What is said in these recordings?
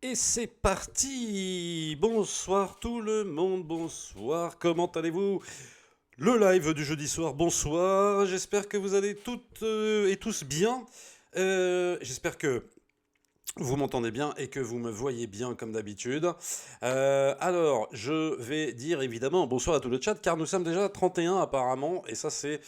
Et c'est parti! Bonsoir tout le monde, bonsoir, comment allez-vous? Le live du jeudi soir, bonsoir, j'espère que vous allez toutes et tous bien. J'espère que vous m'entendez bien et que vous me voyez bien comme d'habitude. Alors, je vais dire évidemment bonsoir à tout le chat car nous sommes déjà 31 apparemment et ça c'est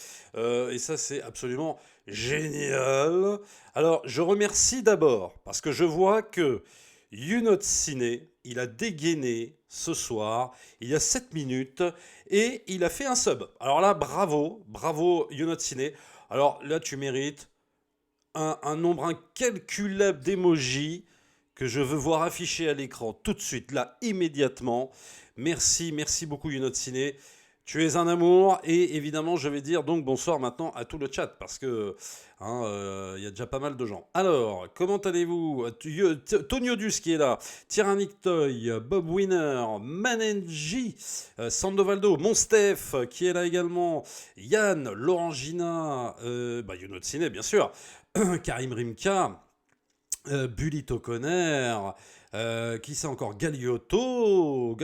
absolument génial. Alors, je remercie d'abord parce que je vois que Younote Ciné, il a dégainé ce soir, il y a 7 minutes, et il a fait un sub. Alors là, bravo, bravo Younote Ciné. Alors là, tu mérites un nombre incalculable d'émojis que je veux voir afficher à l'écran tout de suite, là, immédiatement. Merci, merci beaucoup Younote Ciné. Tu es un amour et évidemment je vais dire donc bonsoir maintenant à tout le chat parce que y a déjà pas mal de gens. Alors, comment allez-vous? Toniodus qui est là, Tyrannic Toy, Bob Winner, Manenji, Sandovaldo, mon Steph qui est là également, Yann, Laurangina, Younote Ciné bien sûr, Karim Rimka, Bulito Conner, qui c'est encore Galiotto,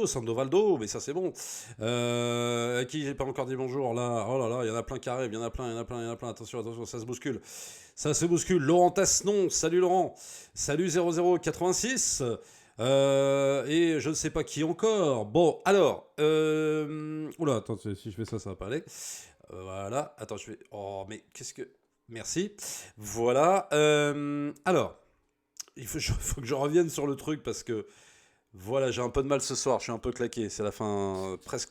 Sandovaldo, mais ça c'est bon. À qui j'ai pas encore dit bonjour là. Oh là là, il y en a plein qui arrivent, il y en a plein. Attention, attention, ça se bouscule. Ça se bouscule. Laurent Tasnon, salut Laurent. Salut 0086. Et je ne sais pas qui encore. Bon, alors. Oula, attends, si je fais ça, ça va pas aller. Voilà. Attends, je vais. Oh, mais qu'est-ce que. Merci. Voilà. Alors, faut que je revienne sur le truc parce que voilà, j'ai un peu de mal ce soir. Je suis un peu claqué. C'est la fin, presque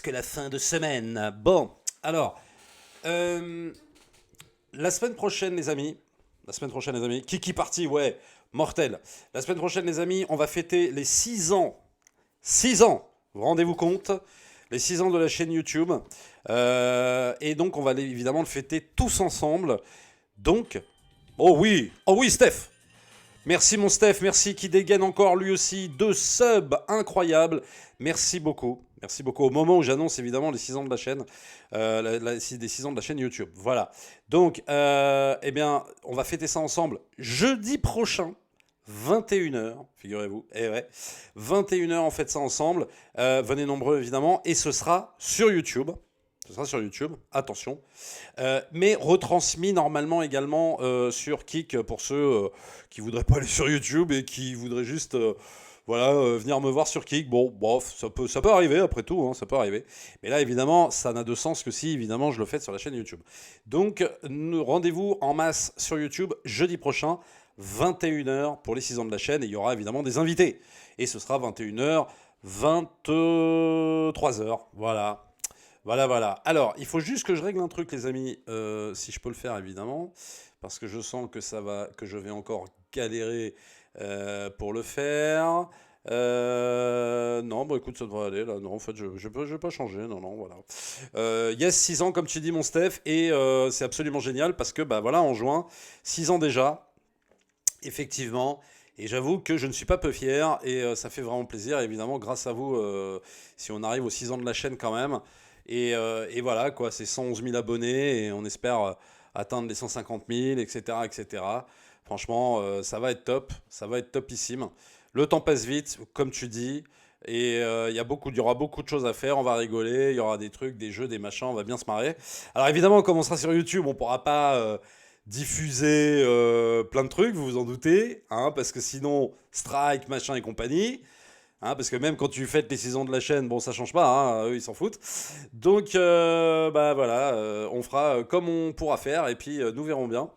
la fin de semaine. Bon, alors, euh, la semaine prochaine, les amis. Kiki Party, ouais, mortel. La semaine prochaine, les amis, on va fêter les 6 ans. 6 ans, vous rendez-vous compte? Les 6 ans de la chaîne YouTube. Et donc, on va évidemment le fêter tous ensemble. Donc, oh oui, Steph. Merci mon Steph, merci qui dégaine encore lui aussi 2 subs incroyables. Merci beaucoup. Merci beaucoup. Au moment où j'annonce évidemment les 6 ans de la chaîne, les 6 ans de la chaîne YouTube. Voilà. Donc, eh bien, on va fêter ça ensemble jeudi prochain, 21 h, figurez-vous. Eh ouais, 21 h, on fête ça ensemble. Venez nombreux évidemment. Et ce sera sur YouTube. Ce sera sur YouTube, attention. Mais retransmis normalement également sur Kik pour ceux qui voudraient pas aller sur YouTube et qui voudraient juste venir me voir sur Kik. Bon, bof, ça peut arriver après tout, hein, ça peut arriver. Mais là, évidemment, ça n'a de sens que si, évidemment, je le fais sur la chaîne YouTube. Donc, rendez-vous en masse sur YouTube jeudi prochain, 21 h pour les 6 ans de la chaîne. Et il y aura évidemment des invités. Et ce sera 21 h, 23 h. Voilà. Voilà, voilà. Alors, il faut juste que je règle un truc, les amis, si je peux le faire, évidemment, parce que je sens que je vais encore galérer pour le faire. Non, bon, écoute, ça devrait aller, là. Non, en fait, je vais pas changer, non, non, voilà. Yes, 6 ans, comme tu dis, mon Steph, et c'est absolument génial, parce que, bah voilà, en juin, 6 ans déjà, effectivement, et j'avoue que je ne suis pas peu fier, et ça fait vraiment plaisir, évidemment, grâce à vous, si on arrive aux 6 ans de la chaîne quand même. Et voilà, quoi, c'est 111 000 abonnés et on espère atteindre les 150 000, etc., etc. Franchement, ça va être top, ça va être topissime. Le temps passe vite, comme tu dis, et il y aura beaucoup de choses à faire, on va rigoler, il y aura des trucs, des jeux, des machins, on va bien se marrer. Alors évidemment, comme on sera sur YouTube, on pourra pas diffuser plein de trucs, vous vous en doutez, hein, parce que sinon, strike, machin et compagnie. Hein, parce que même quand tu fêtes les 6 ans de la chaîne, bon, ça change pas, hein, eux, ils s'en foutent. Donc, bah voilà, on fera comme on pourra faire, et puis nous verrons bien.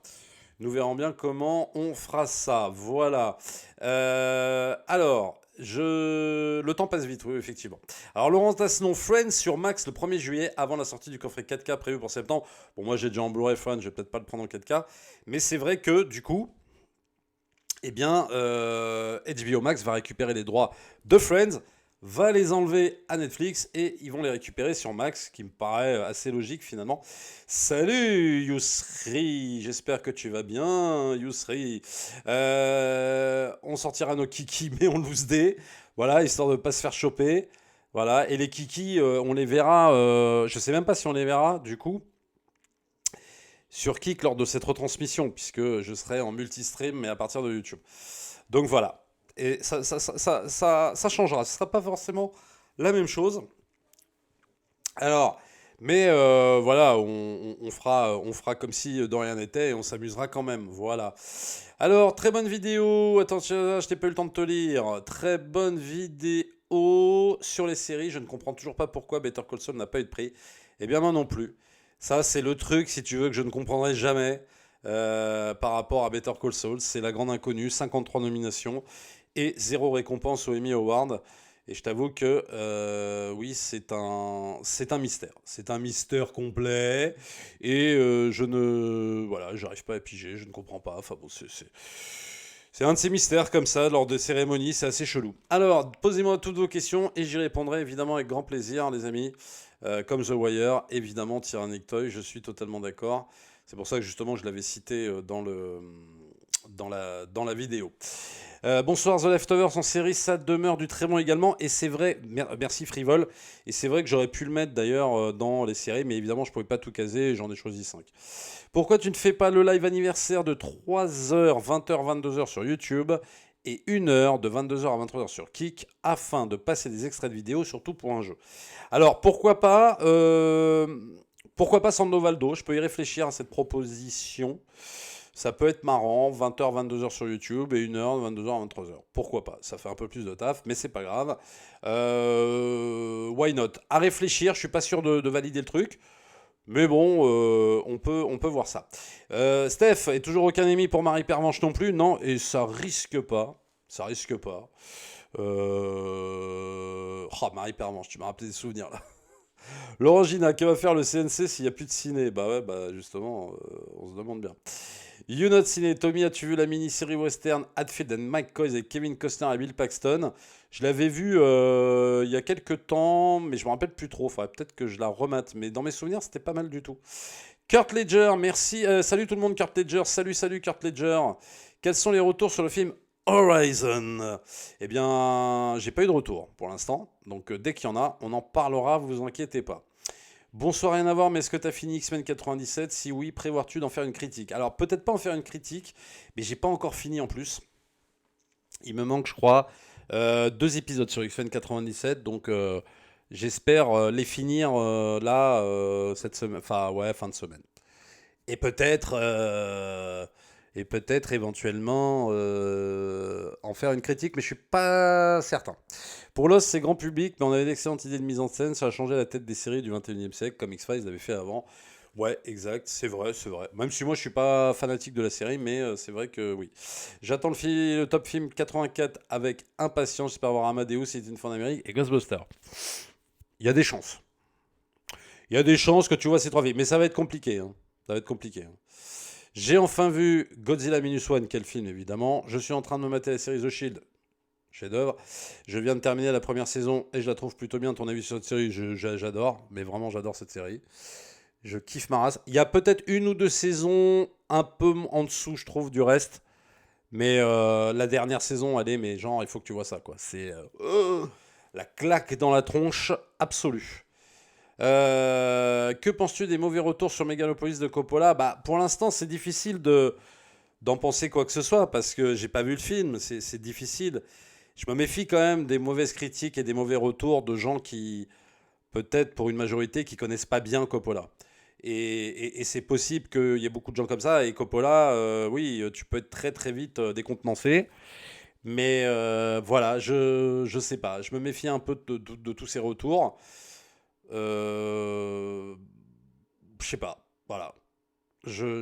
Nous verrons bien comment on fera ça. Voilà. Alors, le temps passe vite, oui, effectivement. Alors, Laurent Tasnon, Friends sur Max le 1er juillet, avant la sortie du coffret 4K prévu pour septembre. Bon, moi, j'ai déjà en Blu-ray Friends, je vais peut-être pas le prendre en 4K. Mais c'est vrai que, du coup, eh bien, HBO Max va récupérer les droits de Friends, va les enlever à Netflix et ils vont les récupérer sur Max, qui me paraît assez logique finalement. Salut Yousri, j'espère que tu vas bien, Yousri. On sortira nos kikis, mais on loose des, voilà, histoire de ne pas se faire choper. Voilà, et les kikis, on les verra, je sais même pas si on les verra, du coup. sur Kick lors de cette retransmission, puisque je serai en multistream, mais à partir de YouTube. Donc voilà. Et ça changera. Ce ne sera pas forcément la même chose. Alors, mais voilà, on fera comme si de rien n'était et on s'amusera quand même. Voilà. Alors, très bonne vidéo. Attention, je n'ai pas eu le temps de te lire. Très bonne vidéo sur les séries. Je ne comprends toujours pas pourquoi Better Call Saul n'a pas eu de prix. Eh bien, moi non plus. Ça, c'est le truc, si tu veux, que je ne comprendrai jamais par rapport à Better Call Saul. C'est la grande inconnue. 53 nominations et 0 récompense au Emmy Award. Et je t'avoue que oui, c'est un mystère. C'est un mystère complet. Et voilà, j'arrive pas à piger, je ne comprends pas. Enfin bon, c'est un de ces mystères comme ça, lors de cérémonies, c'est assez chelou. Alors, posez-moi toutes vos questions et j'y répondrai évidemment avec grand plaisir, les amis. Comme The Wire, évidemment, Tyrannic Toy, je suis totalement d'accord. C'est pour ça que justement, je l'avais cité dans la vidéo. Bonsoir The Leftovers en série, ça demeure du très bon également. Et c'est vrai, merci Frivol. Et c'est vrai que j'aurais pu le mettre d'ailleurs dans les séries, mais évidemment je ne pouvais pas tout caser et j'en ai choisi 5. Pourquoi tu ne fais pas le live anniversaire de 3h, 20h, 22h sur YouTube et 1h de 22h à 23h sur Kick afin de passer des extraits de vidéos, surtout pour un jeu? Alors pourquoi pas Sandovaldo, je peux y réfléchir à cette proposition. Ça peut être marrant, 20h, 22h sur YouTube et 1h, 22h, 23h. Pourquoi pas? Ça fait un peu plus de taf, mais c'est pas grave. Why not? À réfléchir, je suis pas sûr de valider le truc. Mais bon, on peut voir ça. Steph, et toujours aucun ennemi pour Marie Pervenche non plus? Non, et ça risque pas. Ça risque pas. Marie Pervenche, tu m'as rappelé des souvenirs là. Laurent Gina, que va faire le CNC s'il n'y a plus de ciné? Bah ouais, bah justement, on se demande bien. You Not Ciné, Tommy, as-tu vu la mini-série western Hatfield and McCoy avec Kevin Costner et Bill Paxton? Je l'avais vu il y a quelques temps, mais je me rappelle plus trop. Faudrait peut-être que je la remate, mais dans mes souvenirs, c'était pas mal du tout. Kurt Ledger, merci. Salut tout le monde, Kurt Ledger. Salut Kurt Ledger. Quels sont les retours sur le film Horizon? Eh bien, j'ai pas eu de retour pour l'instant. Donc dès qu'il y en a, on en parlera, vous inquiétez pas. Bonsoir, rien à voir, mais est-ce que tu as fini X-Men 97? Si oui, prévois-tu d'en faire une critique? Alors, peut-être pas en faire une critique, mais j'ai pas encore fini en plus. Il me manque, je crois, 2 épisodes sur X-Men 97, donc j'espère les finir là, cette semaine. Enfin, ouais, fin de semaine. Et peut-être éventuellement en faire une critique, mais je suis pas certain. Pour Lost, c'est grand public, mais on avait d'excellentes idées de mise en scène. Ça a changé la tête des séries du 21e siècle, comme X-Files l'avait fait avant. Ouais, exact, c'est vrai, c'est vrai. Même si moi je suis pas fanatique de la série, mais c'est vrai que oui. J'attends le top film 84 avec impatience. J'espère voir Amadeus, C'est une fin d'Amérique et Ghostbusters. Il y a des chances. Il y a des chances que tu vois ces 3 films, mais ça va être compliqué. Hein. Ça va être compliqué. Hein. J'ai enfin vu Godzilla Minus One, quel film évidemment. Je suis en train de me mater la série The Shield, chef-d'œuvre. Je viens de terminer la première saison et je la trouve plutôt bien. Ton avis sur cette série? J'adore, mais vraiment j'adore cette série. Je kiffe ma race. Il y a peut-être 1 ou 2 saisons un peu en dessous, je trouve, du reste. Mais la dernière saison, elle est, mais genre, il faut que tu vois ça, quoi. C'est la claque dans la tronche absolue. Que penses-tu des mauvais retours sur Megalopolis de Coppola? Bah, pour l'instant, c'est difficile d'en penser quoi que ce soit parce que j'ai pas vu le film. C'est difficile. Je me méfie quand même des mauvaises critiques et des mauvais retours de gens qui, peut-être pour une majorité, qui connaissent pas bien Coppola. Et c'est possible qu'il y ait beaucoup de gens comme ça. Et Coppola, oui, tu peux être très très vite décontenancé. Mais voilà, je sais pas. Je me méfie un peu de tous ces retours. Je sais pas. Voilà. J'ai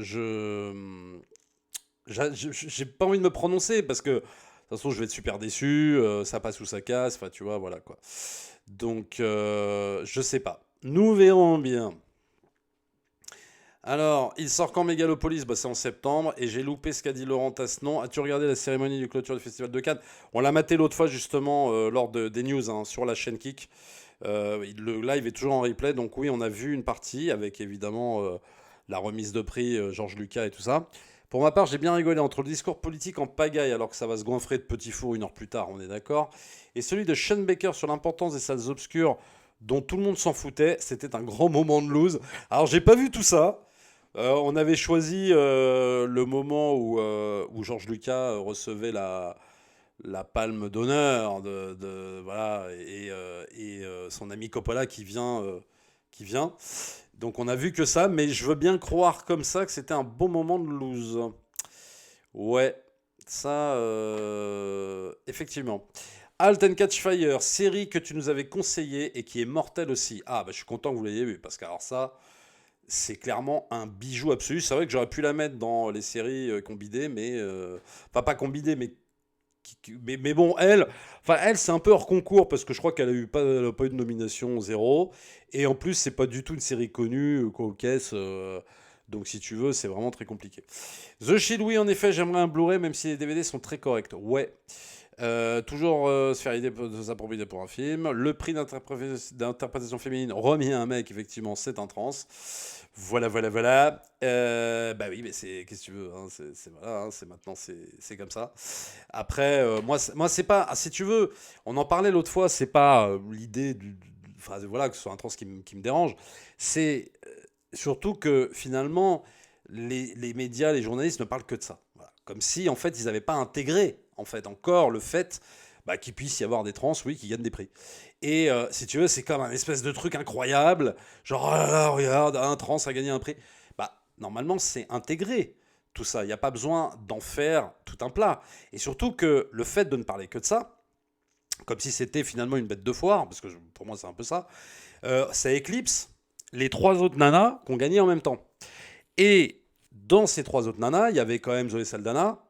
pas envie de me prononcer parce que de toute façon je vais être super déçu. Ça passe ou ça casse. Enfin, tu vois, voilà quoi. Donc, je sais pas. Nous verrons bien. Alors, il sort quand Megalopolis? Bah, c'est en septembre. Et j'ai loupé ce qu'a dit Laurent Tassenon. As-tu regardé la cérémonie de clôture du Festival de Cannes? On l'a maté l'autre fois, justement, lors des news hein, sur la chaîne Kick. Le live est toujours en replay. Donc, oui, on a vu une partie avec évidemment la remise de prix, Georges Lucas et tout ça. Pour ma part, j'ai bien rigolé entre le discours politique en pagaille, alors que ça va se goinfrer de petits fours 1 heure plus tard, on est d'accord, et celui de Sean Baker sur l'importance des salles obscures dont tout le monde s'en foutait. C'était un grand moment de lose. Alors, j'ai pas vu tout ça. On avait choisi le moment où George Lucas recevait la palme d'honneur voilà, et son ami Coppola qui vient. Donc on a vu que ça, mais je veux bien croire comme ça que c'était un bon moment de loose. Ouais, ça, effectivement. Halt and Catch Fire, série que tu nous avais conseillée et qui est mortelle aussi. Ah, bah je suis content que vous l'ayez vu, parce que alors ça, c'est clairement un bijou absolu. C'est vrai que j'aurais pu la mettre dans les séries qu'on bidait, mais... Enfin, pas qu'on bidait, mais mais bon, elle c'est un peu hors concours parce que je crois elle a pas eu de nomination, zéro. Et en plus, c'est pas du tout une série connue, quoi, aux caisses. Donc, si tu veux, c'est vraiment très compliqué. The Shield, oui, en effet, j'aimerais un Blu-ray, même si les DVD sont très corrects. Ouais. Toujours se faire idée de sa propre idée pour un film. Le prix d'interprétation féminine remis à un mec, effectivement, c'est un trans. Voilà, voilà, voilà. Bah oui, mais qu'est-ce que tu veux, hein, voilà, hein, maintenant, c'est comme ça. Après, moi, c'est pas, ah, si tu veux, on en parlait l'autre fois, c'est pas l'idée enfin, voilà, que ce soit un trans qui me dérange. C'est surtout que finalement, les médias, les journalistes ne parlent que de ça. Voilà. Comme si, en fait, ils n'avaient pas intégré, en fait, encore le fait qu'il puisse y avoir des trans, oui, qui gagnent des prix. Et si tu veux, c'est comme un espèce de truc incroyable, genre, oh là là, regarde, un trans a gagné un prix. Normalement, c'est intégré, tout ça. Il n'y a pas besoin d'en faire tout un plat. Et surtout que le fait de ne parler que de ça, comme si c'était finalement une bête de foire, parce que pour moi, c'est un peu ça, ça éclipse les trois autres nanas qui ont gagné en même temps. Et dans ces trois autres nanas, il y avait quand même Zoé Saldana,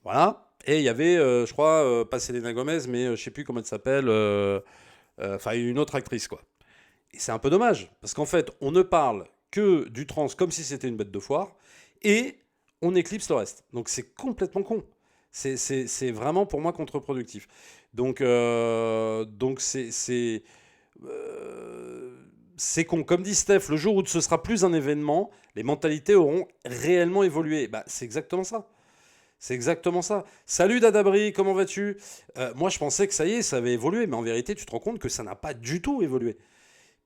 voilà, et il y avait, je crois, pas Selena Gomez, mais je sais plus comment elle s'appelle, enfin une autre actrice, quoi. Et c'est un peu dommage, parce qu'en fait, on ne parle que du trans comme si c'était une bête de foire, et on éclipse le reste. Donc c'est complètement con. C'est vraiment pour moi contre-productif. Donc euh, c'est con. Comme dit Steph, le jour où ce sera plus un événement, les mentalités auront réellement évolué. C'est exactement ça. C'est exactement ça. Salut Dadabri, comment vas-tu? Moi, je pensais que ça y est, ça avait évolué, mais en vérité, tu te rends compte que ça n'a pas du tout évolué.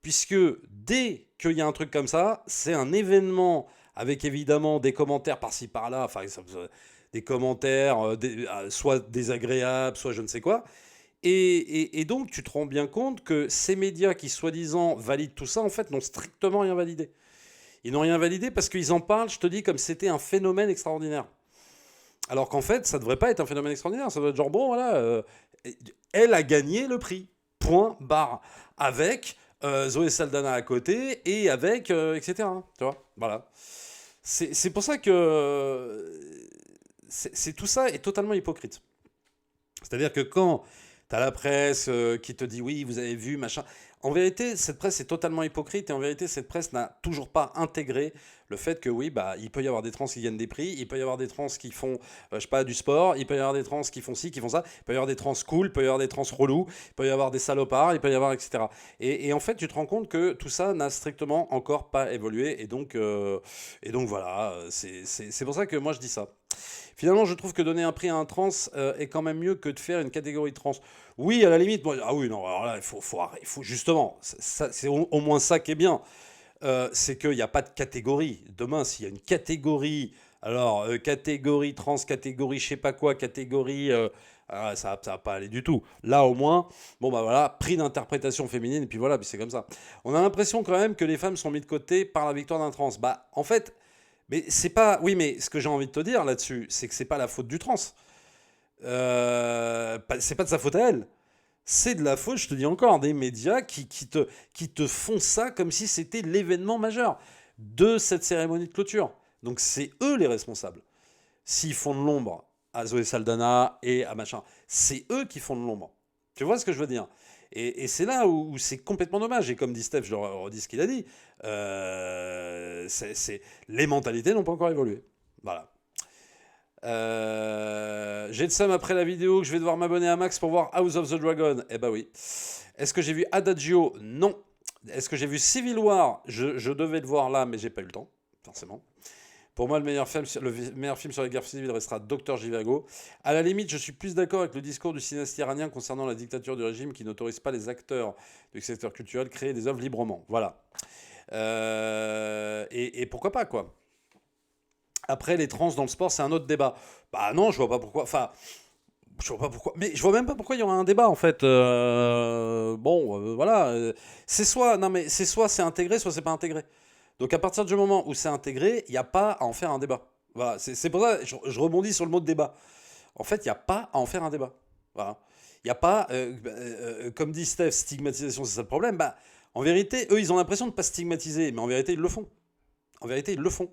Puisque dès qu'il y a un truc comme ça, c'est un événement avec évidemment des commentaires par-ci par-là, enfin des commentaires soit désagréables, soit je ne sais quoi. Et donc, tu te rends bien compte que ces médias qui, soi-disant, valident tout ça, en fait, n'ont strictement rien validé. Ils n'ont rien validé parce qu'ils en parlent, je te dis, comme si c'était un phénomène extraordinaire. Alors qu'en fait, ça ne devrait pas être un phénomène extraordinaire. Ça doit être genre, bon, voilà, elle a gagné le prix. Point, barre. Avec Zoé Saldana à côté et avec, etc. Tu vois, voilà. C'est pour ça que tout ça est totalement hypocrite. C'est-à-dire que quand tu as la presse qui te dit oui, vous avez vu, machin. En vérité, cette presse est totalement hypocrite et en vérité, cette presse n'a toujours pas intégré le fait que oui, il peut y avoir des trans qui gagnent des prix, il peut y avoir des trans qui font, je sais pas, du sport, il peut y avoir des trans qui font ci, qui font ça, il peut y avoir des trans cool, il peut y avoir des trans relous, il peut y avoir des salopards, il peut y avoir, etc. Et en fait, tu te rends compte que tout ça n'a strictement encore pas évolué et donc voilà, c'est pour ça que moi je dis ça. Finalement, je trouve que donner un prix à un trans est quand même mieux que de faire une catégorie trans. Oui, à la limite, moi, ah oui, non, alors là, il faut justement, c'est au moins ça qui est bien. C'est qu'il n'y a pas de catégorie. Demain, s'il y a une catégorie, alors catégorie trans, catégorie je sais pas quoi, catégorie, ça va pas aller du tout. Là, au moins, bon bah voilà, prix d'interprétation féminine, et puis voilà, puis c'est comme ça. On a l'impression quand même que les femmes sont mises de côté par la victoire d'un trans. En fait, mais c'est pas. Oui, mais ce que j'ai envie de te dire là-dessus, c'est que c'est pas la faute du trans. C'est pas de sa faute à elle. C'est de la faute, je te dis encore, des médias qui te font ça comme si c'était l'événement majeur de cette cérémonie de clôture. Donc c'est eux les responsables. S'ils font de l'ombre à Zoé Saldana et à machin, c'est eux qui font de l'ombre. Tu vois ce que je veux dire? Et c'est là où c'est complètement dommage. Et comme dit Steph, je redis ce qu'il a dit, les mentalités n'ont pas encore évolué. Voilà. J'ai de Sam après la vidéo que je vais devoir m'abonner à Max pour voir House of the Dragon. Eh bah oui. Est-ce que j'ai vu Adagio? Non. Est-ce que j'ai vu Civil War? Je devais le voir là, mais j'ai pas eu le temps, forcément. Pour moi, le meilleur film sur les guerres civiles restera Docteur Givago. À la limite, je suis plus d'accord avec le discours du cinéaste iranien concernant la dictature du régime qui n'autorise pas les acteurs du secteur culturel à créer des œuvres librement. Voilà. Et pourquoi pas, quoi. Après, les trans dans le sport, c'est un autre débat. Bah non, je vois pas pourquoi. Enfin, je vois pas pourquoi. Mais je vois même pas pourquoi il y aurait un débat, en fait. Bon, voilà. C'est soit, non, mais c'est soit c'est intégré, soit c'est pas intégré. Donc à partir du moment où c'est intégré, il n'y a pas à en faire un débat. Voilà, c'est pour ça que je rebondis sur le mot de débat. En fait, il n'y a pas à en faire un débat. Voilà. Il n'y a pas, comme dit Steph, stigmatisation, c'est ça le problème. Bah, en vérité, eux, ils ont l'impression de ne pas stigmatiser, mais en vérité, ils le font. En vérité, ils le font.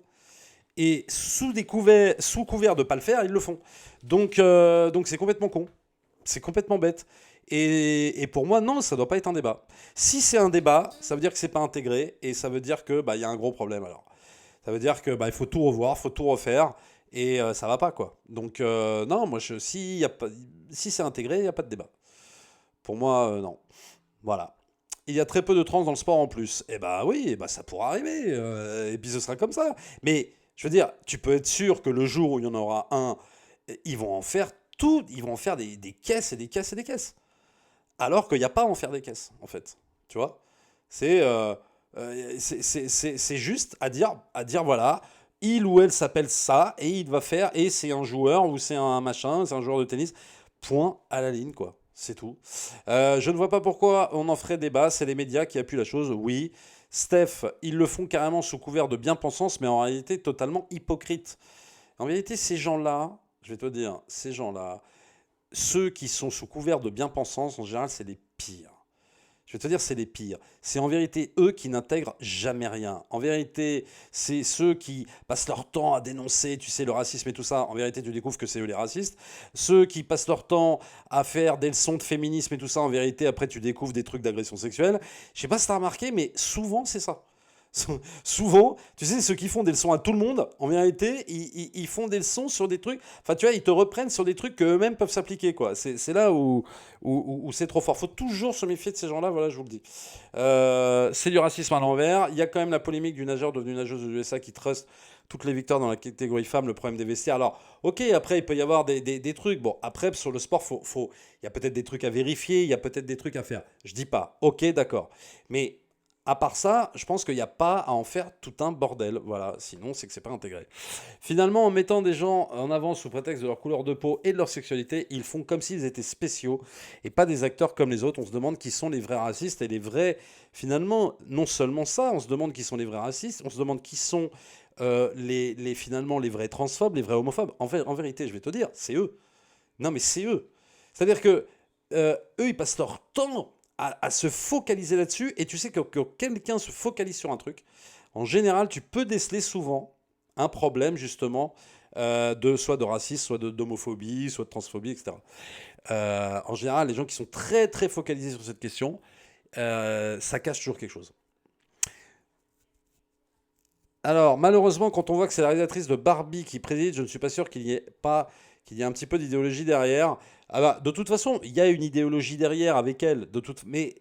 Et sous couvert de ne pas le faire, ils le font. Donc c'est complètement con. C'est complètement bête. Et pour moi, non, ça ne doit pas être un débat. Si c'est un débat, ça veut dire que c'est pas intégré et ça veut dire que bah, y a un gros problème alors. Ça veut dire que bah, il faut tout revoir, il faut tout refaire et ça va pas quoi. Donc non, moi si y a pas, si c'est intégré, il n'y a pas de débat. Pour moi, non. Voilà. Il y a très peu de trans dans le sport en plus. Eh bah oui, eh bah ça pourra arriver. Et puis ce sera comme ça. Mais je veux dire, tu peux être sûr que le jour où il y en aura un, ils vont en faire tout, ils vont en faire des caisses et des caisses et des caisses. Alors qu'il n'y a pas à en faire des caisses, en fait. Tu vois? C'est c'est juste à dire, voilà, il ou elle s'appelle ça, et il va faire, et c'est un joueur, ou c'est un machin, c'est un joueur de tennis. Point à la ligne, quoi. C'est tout. Je ne vois pas pourquoi on en ferait débat, c'est les médias qui appuient la chose, oui. Steph, ils le font carrément sous couvert de bien-pensance, mais en réalité totalement hypocrite. En vérité, ces gens-là, je vais te dire, ces gens-là, ceux qui sont sous couvert de bien-pensance, en général, c'est les pires. Je vais te dire, c'est les pires. C'est en vérité eux qui n'intègrent jamais rien. En vérité, c'est ceux qui passent leur temps à dénoncer, tu sais, le racisme et tout ça. En vérité, tu découvres que c'est eux les racistes. Ceux qui passent leur temps à faire des leçons de féminisme et tout ça. En vérité, après, tu découvres des trucs d'agression sexuelle. Je sais pas si t'as remarqué, mais souvent, c'est ça. Souvent, tu sais, ceux qui font des leçons à tout le monde, en vérité, ils font des leçons sur des trucs. Enfin, tu vois, ils te reprennent sur des trucs qu'eux-mêmes peuvent s'appliquer, quoi. C'est là où c'est trop fort. Faut toujours se méfier de ces gens-là, voilà, je vous le dis. C'est du racisme à l'envers. Il y a quand même la polémique du nageur devenu nageuse aux USA qui trust toutes les victoires dans la catégorie femme, le problème des vestiaires. Alors, ok, après, il peut y avoir des trucs. Bon, après, sur le sport, il y a peut-être des trucs à vérifier, il y a peut-être des trucs à faire. Je dis pas. Ok, d'accord. Mais à part ça, je pense qu'il n'y a pas à en faire tout un bordel. Voilà, sinon c'est que c'est pas intégré. Finalement, en mettant des gens en avant sous prétexte de leur couleur de peau et de leur sexualité, ils font comme s'ils étaient spéciaux et pas des acteurs comme les autres. On se demande qui sont les vrais racistes et les vrais. Finalement, non seulement ça, on se demande qui sont les vrais racistes, on se demande qui sont finalement les vrais transphobes, les vrais homophobes. En fait, en vérité, je vais te dire, c'est eux. Non, mais c'est eux. C'est-à-dire que eux, ils passent leur temps à se focaliser là-dessus. Et tu sais que quelqu'un se focalise sur un truc, en général, tu peux déceler souvent un problème, justement, soit de racisme, soit d'homophobie, soit de transphobie, etc. En général, les gens qui sont très, très focalisés sur cette question, ça cache toujours quelque chose. Alors, malheureusement, quand on voit que c'est la réalisatrice de Barbie qui préside, je ne suis pas sûr qu'il y ait un petit peu d'idéologie derrière. Ah bah, de toute façon, il y a une idéologie derrière avec elle, mais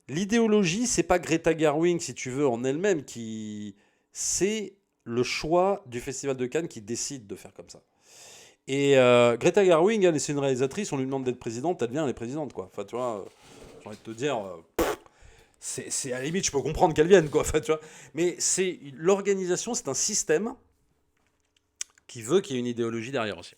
l'idéologie, c'est pas Greta Gerwig, si tu veux, en elle-même, c'est le choix du Festival de Cannes qui décide de faire comme ça. Et Greta Gerwig, elle, c'est une réalisatrice, on lui demande d'être présidente, elle vient, elle est présidente, quoi. Enfin, tu vois, j'ai envie de te dire, c'est à la limite, je peux comprendre qu'elle vienne, quoi. Enfin, tu vois. Mais c'est l'organisation, c'est un système qui veut qu'il y ait une idéologie derrière aussi.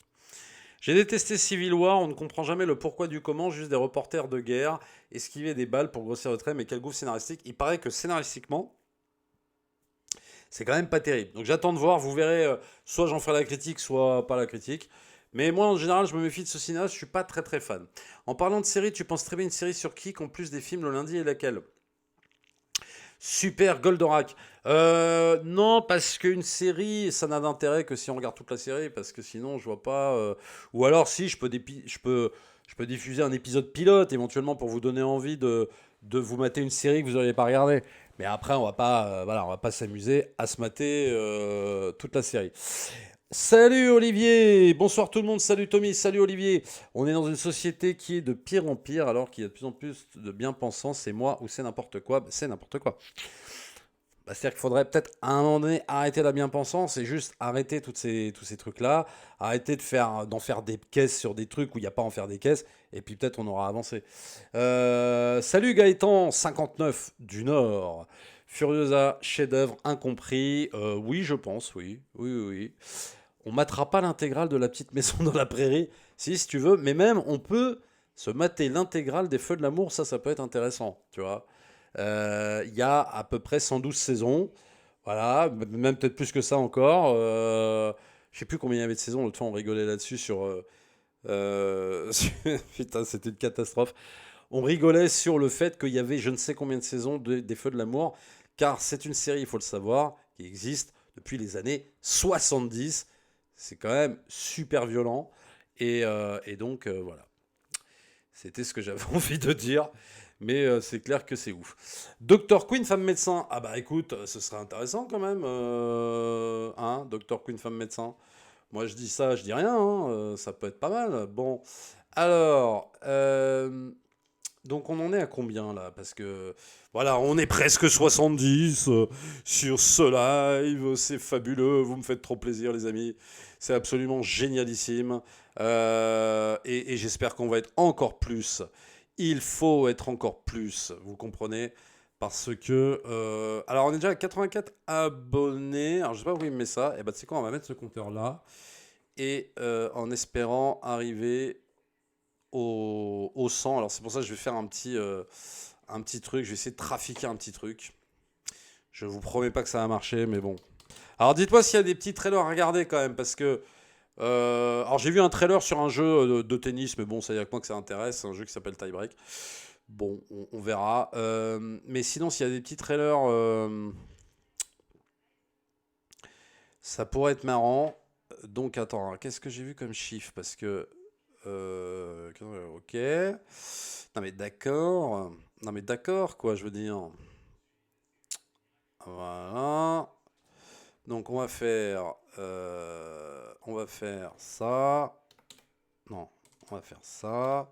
J'ai détesté Civil War, on ne comprend jamais le pourquoi du comment, juste des reporters de guerre, esquiver des balles pour grossir le trait, mais quel goût scénaristique. Il paraît que scénaristiquement, c'est quand même pas terrible. Donc j'attends de voir, vous verrez, soit j'en ferai la critique, soit pas la critique. Mais moi, en général, je me méfie de ce cinéaste, je suis pas très très fan. En parlant de série, tu penses très bien une série sur qui, qu'en plus des films le lundi et laquelle? Super Goldorak. Non, parce qu'une série, ça n'a d'intérêt que si on regarde toute la série, parce que sinon, je vois pas. Ou alors, si, je peux diffuser un épisode pilote, éventuellement, pour vous donner envie de vous mater une série que vous n'auriez pas regardée. Mais après, on va pas s'amuser à se mater toute la série. Salut Olivier, bonsoir tout le monde, salut Tommy, salut Olivier. On est dans une société qui est de pire en pire alors qu'il y a de plus en plus de bien-pensants, c'est moi ou c'est n'importe quoi, bah, c'est n'importe quoi. Bah, c'est-à-dire qu'il faudrait peut-être à un moment donné arrêter la bien-pensance et juste arrêter tous ces trucs-là, arrêter d'en faire des caisses sur des trucs où il n'y a pas à en faire des caisses, et puis peut-être on aura avancé. Salut Gaëtan, 59 du Nord. Furiosa, chef-d'œuvre incompris. Oui, je pense, oui. Oui, oui, oui. On matera pas l'intégrale de La Petite Maison dans la Prairie, si tu veux, mais même on peut se mater l'intégrale des Feux de l'amour, ça peut être intéressant, tu vois. Il y a à peu près 112 saisons, voilà, même peut-être plus que ça encore. Je sais plus combien il y avait de saisons, l'autre fois on rigolait là-dessus sur... putain, c'était une catastrophe. On rigolait sur le fait qu'il y avait je ne sais combien de saisons des Feux de l'amour, car c'est une série, il faut le savoir, qui existe depuis les années 70. C'est quand même super violent. Et donc, voilà. C'était ce que j'avais envie de dire. Mais c'est clair que c'est ouf. Docteur Queen, femme médecin. Ah bah écoute, ce serait intéressant quand même. Hein, Docteur Queen, femme médecin. Moi je dis ça, je dis rien. Hein, ça peut être pas mal. Bon. Alors, donc on en est à combien là? Parce que voilà, on est presque 70 sur ce live, c'est fabuleux, vous me faites trop plaisir les amis, c'est absolument génialissime. Et j'espère qu'on va être encore plus. Il faut être encore plus, vous comprenez? Parce que... alors on est déjà à 84 abonnés, alors je sais pas où il me met ça, et bah tu sais quoi, on va mettre ce compteur là, et en espérant arriver au 100. Alors c'est pour ça que je vais faire un petit truc. Je vais essayer de trafiquer un petit truc. Je vous promets pas que ça va marcher, mais bon. Alors dites-moi s'il y a des petits trailers à regarder quand même, parce que... alors j'ai vu un trailer sur un jeu de tennis, mais bon, ça y a que moi que ça intéresse. C'est un jeu qui s'appelle Tie Break. Bon, on verra. Mais sinon, s'il y a des petits trailers, ça pourrait être marrant. Donc attends, hein, qu'est-ce que j'ai vu comme chiffre? Parce que... ok. Non mais d'accord. Non mais d'accord, quoi, je veux dire. Voilà. Donc on va faire ça. Non, on va faire ça.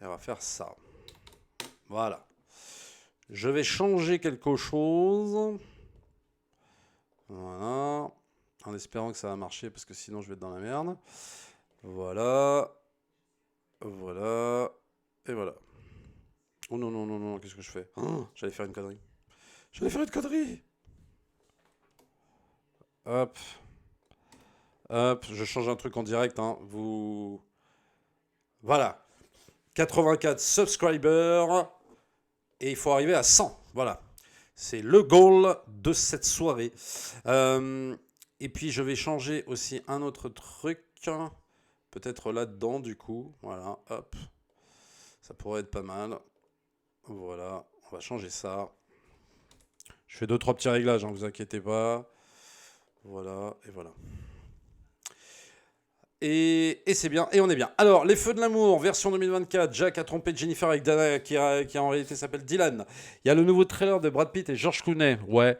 Et on va faire ça. Voilà. Je vais changer quelque chose. Voilà. En espérant que ça va marcher parce que sinon je vais être dans la merde. Voilà. Voilà. Et voilà. Oh non, non, non, non, qu'est-ce que je fais? Oh, j'allais faire une connerie. J'allais faire une connerie. Hop. Hop, je change un truc en direct. Hein. Vous... Voilà. 84 subscribers. Et il faut arriver à 100. Voilà. C'est le goal de cette soirée. Et puis je vais changer aussi un autre truc. Peut-être là-dedans du coup. Voilà. Hop. Ça pourrait être pas mal. Voilà. On va changer ça. Je fais 2-3 petits réglages, hein, vous inquiétez pas. Voilà. Et voilà. Et c'est bien, et on est bien. Alors, Les Feux de l'amour, version 2024. Jack a trompé Jennifer avec Dana, qui en réalité s'appelle Dylan. Il y a le nouveau trailer de Brad Pitt et George Clooney. Ouais.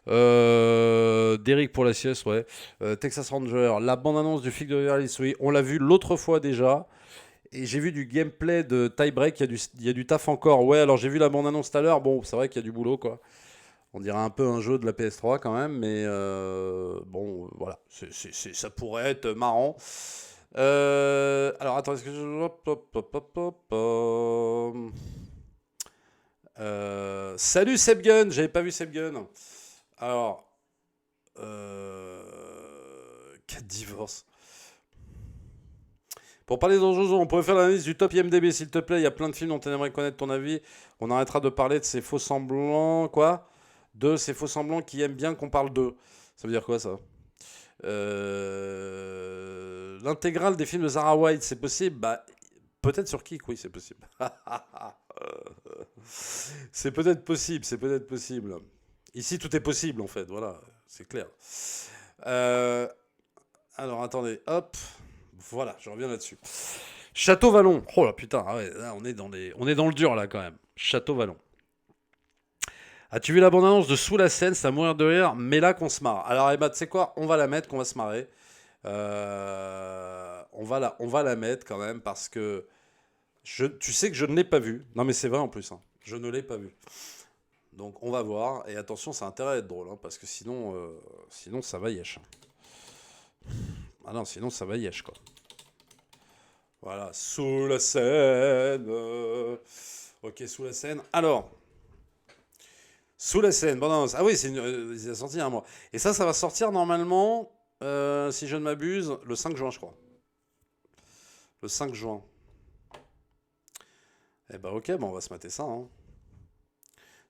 Derek pour la sieste, ouais. Texas Ranger. La bande-annonce du film de Beverly Hills, oui. On l'a vu l'autre fois déjà. Et j'ai vu du gameplay de Tie Break. Il y a du taf encore. Ouais, alors j'ai vu la bande-annonce tout à l'heure. Bon, c'est vrai qu'il y a du boulot, quoi. On dirait un peu un jeu de la PS3 quand même, mais bon, voilà, ça pourrait être marrant. Alors attends, est-ce que je... salut Sebgun, j'avais pas vu Sebgun. Alors, 4 divorces. Pour parler d'Anjozo, on pourrait faire l'analyse du top IMDB, s'il te plaît. Il y a plein de films dont on aimerait connaître ton avis. On arrêtera de parler de ces faux semblants, quoi. De ces faux semblants qui aiment bien qu'on parle d'eux. Ça veut dire quoi, ça? L'intégrale des films de Zara White, c'est possible? Bah, peut-être sur Kik, oui, c'est possible. C'est peut-être possible, c'est peut-être possible. Ici, tout est possible, en fait, voilà, c'est clair. Euh, alors, attendez, hop, voilà, je reviens là-dessus. Château Vallon. Oh là putain, ah ouais, là, on est dans le dur là quand même. Château Vallon. As-tu vu la bande-annonce de Sous la Seine? Ça mourir de rire, mais là qu'on se marre. Alors, eh ben, tu sais quoi? On va la mettre, qu'on va se marrer. On va la mettre quand même parce que tu sais que je ne l'ai pas vue. Non, mais c'est vrai en plus. Hein. Je ne l'ai pas vue. Donc, on va voir. Et attention, ça a intérêt à être drôle hein, parce que sinon, ça va yesh. Ah non, sinon, ça va yesh quoi. Voilà, Sous la Seine. Ok, Sous la Seine. Alors. Sous la Seine, bon, non, ah oui, c'est sorti il y a un mois. Et ça va sortir normalement, si je ne m'abuse, le 5 juin, je crois. Le 5 juin. Eh ben ok, bon, on va se mater ça, hein.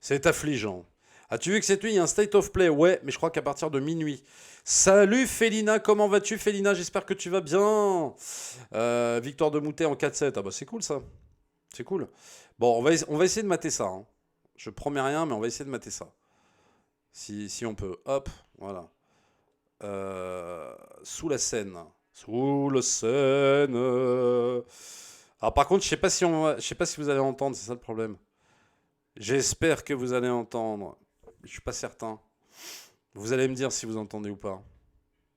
C'est affligeant. As-tu vu que cette nuit, il y a un State of Play? Ouais, mais je crois qu'à partir de minuit. Salut Félina, comment vas-tu Félina? J'espère que tu vas bien. Victoire de Moutet en 4-7. Ah bah c'est cool ça. C'est cool. Bon, on va essayer de mater ça, hein. Je promets rien, mais on va essayer de mater ça. Si on peut. Hop, voilà. Sous la Seine. Sous la Seine. Alors par contre, je sais pas si vous allez entendre, c'est ça le problème. J'espère que vous allez entendre. Je suis pas certain. Vous allez me dire si vous entendez ou pas.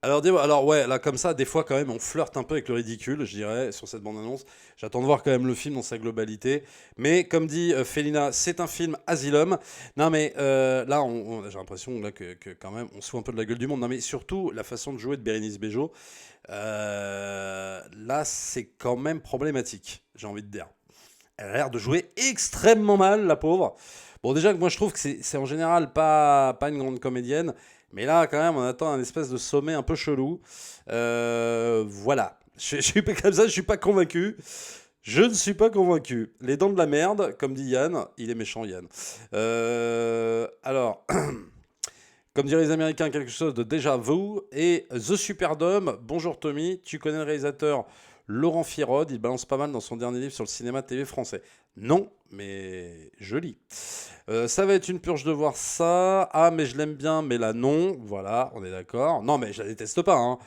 Alors ouais, là comme ça, des fois quand même, on flirte un peu avec le ridicule, je dirais, sur cette bande-annonce. J'attends de voir quand même le film dans sa globalité. Mais comme dit Félina, c'est un film Asylum. Non mais là, j'ai l'impression là, que quand même, on se fout un peu de la gueule du monde. Non mais surtout, la façon de jouer de Bérénice Bejo, là, c'est quand même problématique, j'ai envie de dire. Elle a l'air de jouer extrêmement mal, la pauvre. Bon, déjà que moi je trouve que c'est en général pas une grande comédienne, mais là quand même on attend un espèce de sommet un peu chelou. Voilà. Je suis pas comme ça, je suis pas convaincu. Je ne suis pas convaincu. Les dents de la merde, comme dit Yann, il est méchant Yann. Alors, comme diraient les Américains, quelque chose de déjà vu. Et The Superdome, bonjour Tommy, tu connais le réalisateur Laurent Firod, il balance pas mal dans son dernier livre sur le cinéma TV français. Non, mais je lis. Ça va être une purge de voir ça. Ah, mais je l'aime bien, mais là non. Voilà, on est d'accord. Non, mais je la déteste pas, hein.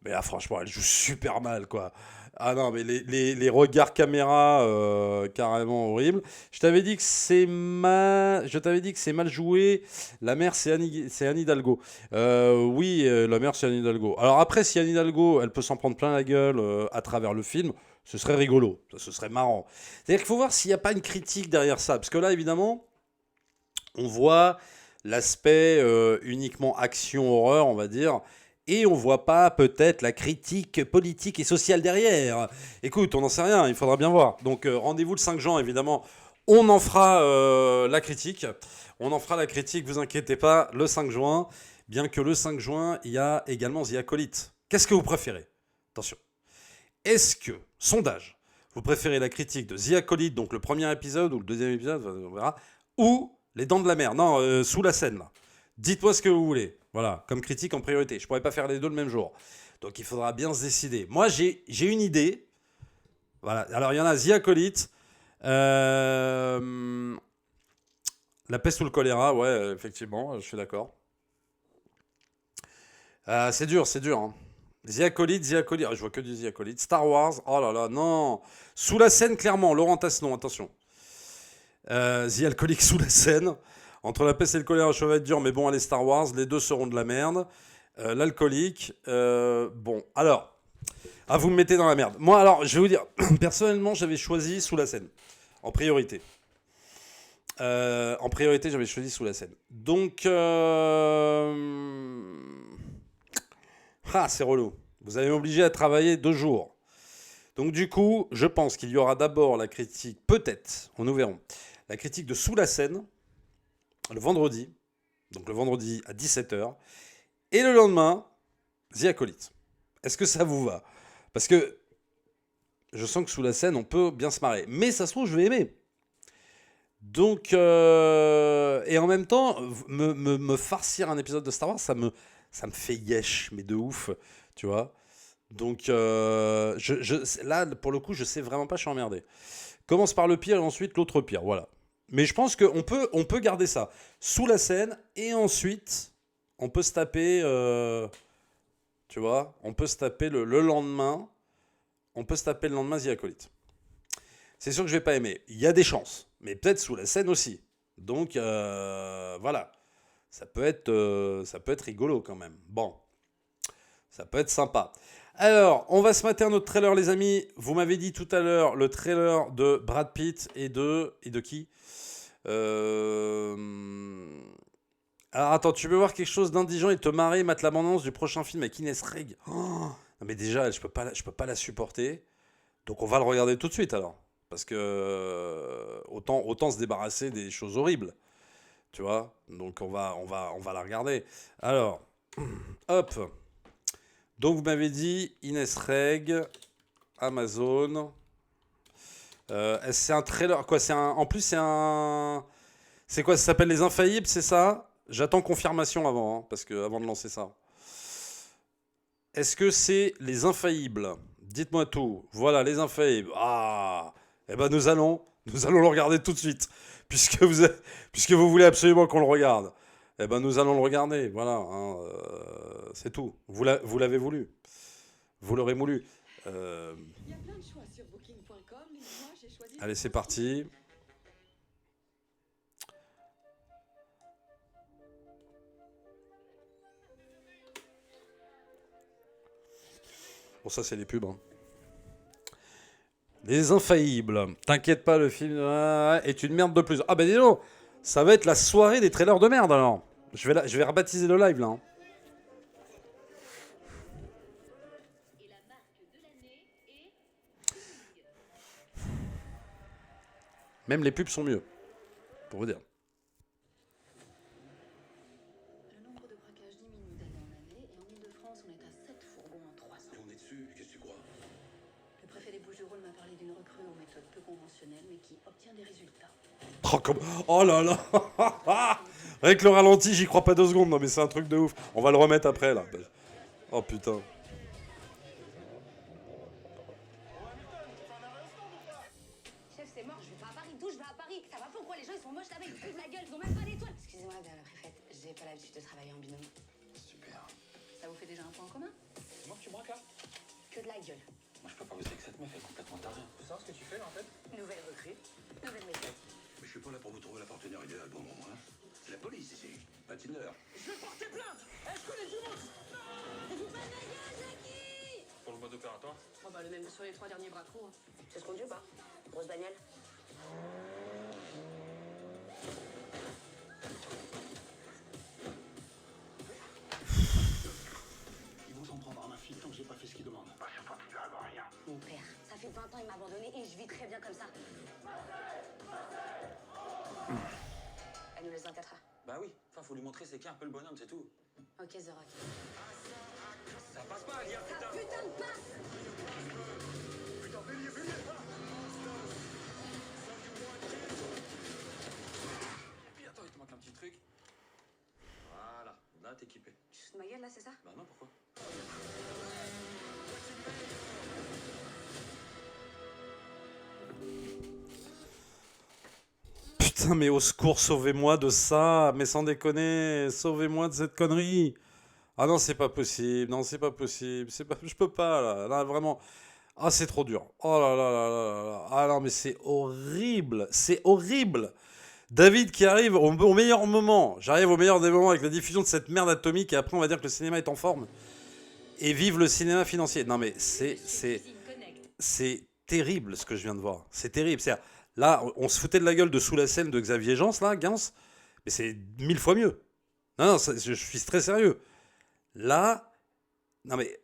Mais là, franchement, elle joue super mal, quoi. Ah non, mais les regards caméra, carrément horribles. Je t'avais dit que c'est mal joué. La mère, c'est Anne Hidalgo. Oui, la mère, c'est Anne Hidalgo. Alors après, si Anne Hidalgo, elle peut s'en prendre plein la gueule à travers le film, ce serait rigolo. Ce serait marrant. C'est-à-dire qu'il faut voir s'il n'y a pas une critique derrière ça. Parce que là, évidemment, on voit l'aspect uniquement action-horreur, on va dire, et on voit pas peut-être la critique politique et sociale derrière. Écoute, on n'en sait rien, il faudra bien voir. Donc rendez-vous le 5 juin, évidemment. On en fera la critique. On en fera la critique, vous inquiétez pas, le 5 juin. Bien que le 5 juin, il y a également The Acolyte. Qu'est-ce que vous préférez? Attention. Est-ce que, sondage, vous préférez la critique de The Acolyte, donc le premier épisode ou le deuxième épisode, on verra, ou Les Dents de la Mer, non, Sous la Seine, là. Dites-moi ce que vous voulez. Voilà, comme critique en priorité. Je pourrais pas faire les deux le même jour. Donc il faudra bien se décider. Moi, j'ai une idée. Voilà. Alors il y en a The Acolyte, La peste ou le choléra, ouais, effectivement, je suis d'accord. C'est dur, c'est dur, hein. The Acolyte, ah, je vois que du The Acolyte. Star Wars, oh là là, non. Sous la Seine, clairement, Laurent Tassenon, attention. The Alcoolique sous la Seine. Entre la peste et le choléra, je vais être dur, mais bon, allez, Star Wars, les deux seront de la merde. L'alcoolique, bon, alors, ah, vous me mettez dans la merde. Moi, alors, je vais vous dire, personnellement, j'avais choisi Sous la Seine, en priorité. En priorité, j'avais choisi Sous la Seine. Donc, ah, c'est relou. Vous allez m'obliger à travailler 2 jours. Donc, du coup, je pense qu'il y aura d'abord la critique, peut-être, nous verrons, la critique de Sous la Seine, le vendredi, donc le vendredi à 17h, et le lendemain, The Acolyte. Est-ce que ça vous va? Parce que je sens que Sous la Seine, on peut bien se marrer. Mais ça se trouve, je vais aimer. Donc, et en même temps, me farcir un épisode de Star Wars, ça me fait yesh, mais de ouf, tu vois. Donc, là, pour le coup, je sais vraiment pas, je suis emmerdé. Commence par le pire et ensuite l'autre pire, voilà. Mais je pense qu'on peut garder ça sous la scène et ensuite, on peut se taper, tu vois, on peut se taper le lendemain, on peut se taper le lendemain The Acolyte. C'est sûr que je vais pas aimer. Il y a des chances, mais peut-être sous la scène aussi. Donc, voilà. Ça peut être rigolo quand même. Bon, ça peut être sympa. Alors, on va se mater un autre trailer, les amis. Vous m'avez dit tout à l'heure le trailer de Brad Pitt et de qui? Alors, attends, tu veux voir quelque chose d'indigent et te marrer, mate l'abondance du prochain film avec Inès Reg. Oh, non, mais déjà, je peux pas la supporter. Donc, on va le regarder tout de suite alors. Parce que autant se débarrasser des choses horribles. Tu vois? Donc on va la regarder. Alors, hop. Donc vous m'avez dit Inès Reg, Amazon. C'est un trailer, quoi? En plus, c'est un. C'est quoi? Ça s'appelle Les Infaillibles, c'est ça? J'attends confirmation avant, hein, parce que avant de lancer ça. Est-ce que c'est Les Infaillibles? Dites-moi tout. Voilà, Les Infaillibles. Ah! Eh ben nous allons le regarder tout de suite, puisque puisque vous voulez absolument qu'on le regarde. Eh ben nous allons le regarder. Voilà, hein, c'est tout. Vous l'avez voulu. Vous l'aurez voulu. Euh, Il y a plein de choix sur booking.com, mais moi j'ai choisi. Allez, c'est parti. Bon, ça, c'est les pubs, hein. Les Infaillibles. T'inquiète pas, le film est une merde de plus. Ah, bah dis donc, ça va être la soirée des trailers de merde alors. Je vais rebaptiser le live là, hein. Et la marque de l'année est Même les pubs sont mieux, pour vous dire. Le nombre de braquages diminue d'année en année et en Ile-de-France, on est à 7 fourgons en 3 ans. Et on est dessus, qu'est-ce que tu crois? Le préfet des Bouches-du-Rhône m'a parlé d'une recrue aux méthodes peu conventionnelles mais qui obtient des résultats. Oh là là. Avec le ralenti, j'y crois pas 2 secondes. Non mais c'est un truc de ouf. On va le remettre après là. Oh putain. Chef, c'est mort, je vais pas à Paris, d'où je vais à Paris. Ça va pourquoi les gens ils sont moches là-bas, ils se foutent de la gueule, ils ont même pas d'étoiles. Excusez-moi, madame la préfète, j'ai pas l'habitude de travailler en binôme. Super. Ça vous fait déjà un point en commun? C'est moi que tu braques là? Que de la gueule. Moi je peux pas bosser avec cette meuf, elle est complètement tarée. Tu sais ce que tu fais là en fait? Nouvelle recrue, nouvelle méthode. Mais je suis pas là pour vous trouver la partenaire idéale pour moi, hein. C'est la police ici, pas Tinder. Je vais porter plainte. Est-ce que les humains... Pour le mode opératoire? Oh bah le même que sur les 3 derniers bras courts. C'est ce qu'on dit ou pas? Grosse bagnole. Ils vont s'en prendre à ma fille tant que j'ai pas fait ce qu'ils demandent. Bah surtout tu vas avoir rien. Mon père, ça fait 20 ans il m'a abandonné et je vis très bien comme ça. Elle nous les inquiétera. Bah oui, enfin faut lui montrer c'est qui un peu le bonhomme, c'est tout. Ok, The Rock. Ça passe pas, Alia, putain. Putain de passe! Putain, bélier. Et puis attends, il te manque un petit truc. Voilà, là t'es équipé. Tu te fous de ma gueule là, c'est ça? Bah non, pourquoi? Putain, mais au secours, sauvez-moi de ça. Mais sans déconner, sauvez-moi de cette connerie. Ah non, c'est pas possible. Non, c'est pas possible. C'est pas, je peux pas là. Là, vraiment. Ah, c'est trop dur. Oh là là là là là là. Ah non, mais c'est horrible. C'est horrible. David qui arrive au meilleur moment. J'arrive au meilleur des moments avec la diffusion de cette merde atomique et après on va dire que le cinéma est en forme. Et vive le cinéma financier. Non mais c'est terrible ce que je viens de voir. C'est terrible. Là, on se foutait de la gueule de Sous la scène de Xavier Gans, là, Gans. Mais c'est 1000 fois mieux. Non, non, je suis très sérieux. Là, non mais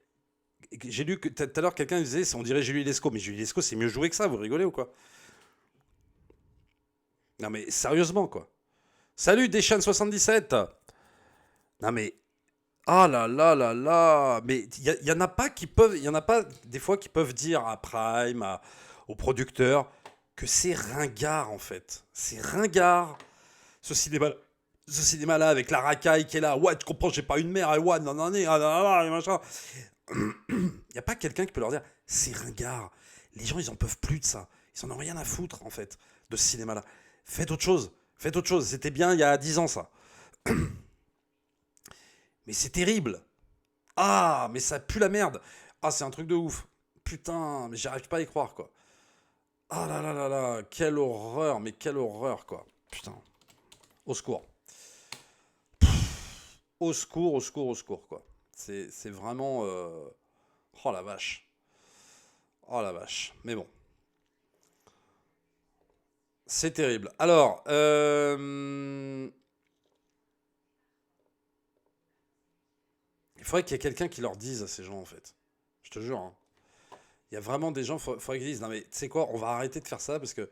j'ai lu que tout à l'heure quelqu'un disait on dirait Julie Lescaut. Mais Julie Lescaut c'est mieux joué que ça, vous rigolez ou quoi? Non mais sérieusement quoi. Salut Deschamps77. Non mais ah là là là là. Mais y en a pas qui peuvent, il y en a pas des fois qui peuvent dire à Prime, aux producteurs que c'est ringard en fait. C'est ringard ce cinéma. Ce cinéma-là avec la racaille qui est là. Ouais, tu comprends, j'ai pas une mère. Ouais, non, non, non, non, non, machin. Il y a pas quelqu'un qui peut leur dire c'est ringard. Les gens, ils en peuvent plus de ça. Ils en ont rien à foutre en fait de ce cinéma-là. Faites autre chose. Faites autre chose. C'était bien il y a 10 ans, ça. Mais c'est terrible. Ah, mais ça pue la merde. Ah, c'est un truc de ouf. Putain, mais j'arrive pas à y croire, quoi. Ah là là là là, quelle horreur, mais quelle horreur, quoi. Putain. Au secours. Au secours, au secours, au secours, quoi. C'est vraiment... Oh la vache. Oh la vache. Mais bon. C'est terrible. Alors, il faudrait qu'il y ait quelqu'un qui leur dise à ces gens, en fait. Je te jure. Hein. Il y a vraiment des gens, il faudrait qu'ils disent, non mais tu sais quoi, on va arrêter de faire ça parce que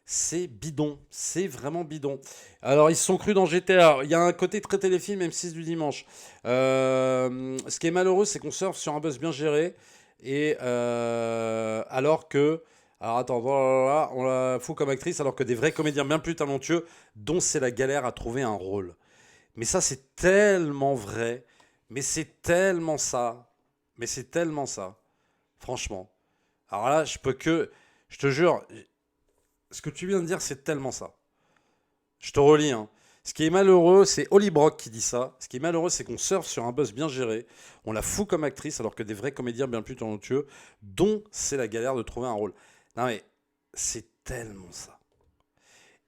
C'est bidon, c'est vraiment bidon. Alors, ils se sont crus dans GTA. Il y a un côté très téléfilm M6 du dimanche. Ce qui est malheureux, c'est qu'on surfe sur un buzz bien géré. Et alors que. Alors, attends, voilà, on la fout comme actrice, alors que des vrais comédiens bien plus talentueux, dont c'est la galère à trouver un rôle. Mais ça, c'est tellement vrai. Mais c'est tellement ça. Mais c'est tellement ça. Franchement. Alors là, je peux que. Je te jure, ce que tu viens de dire, c'est tellement ça. Je te relis, hein. Ce qui est malheureux, c'est Holly Brock qui dit ça. Ce qui est malheureux, c'est qu'on surfe sur un buzz bien géré. On la fout comme actrice, alors que des vrais comédiens bien plus talentueux, dont c'est la galère de trouver un rôle. Non mais, c'est tellement ça.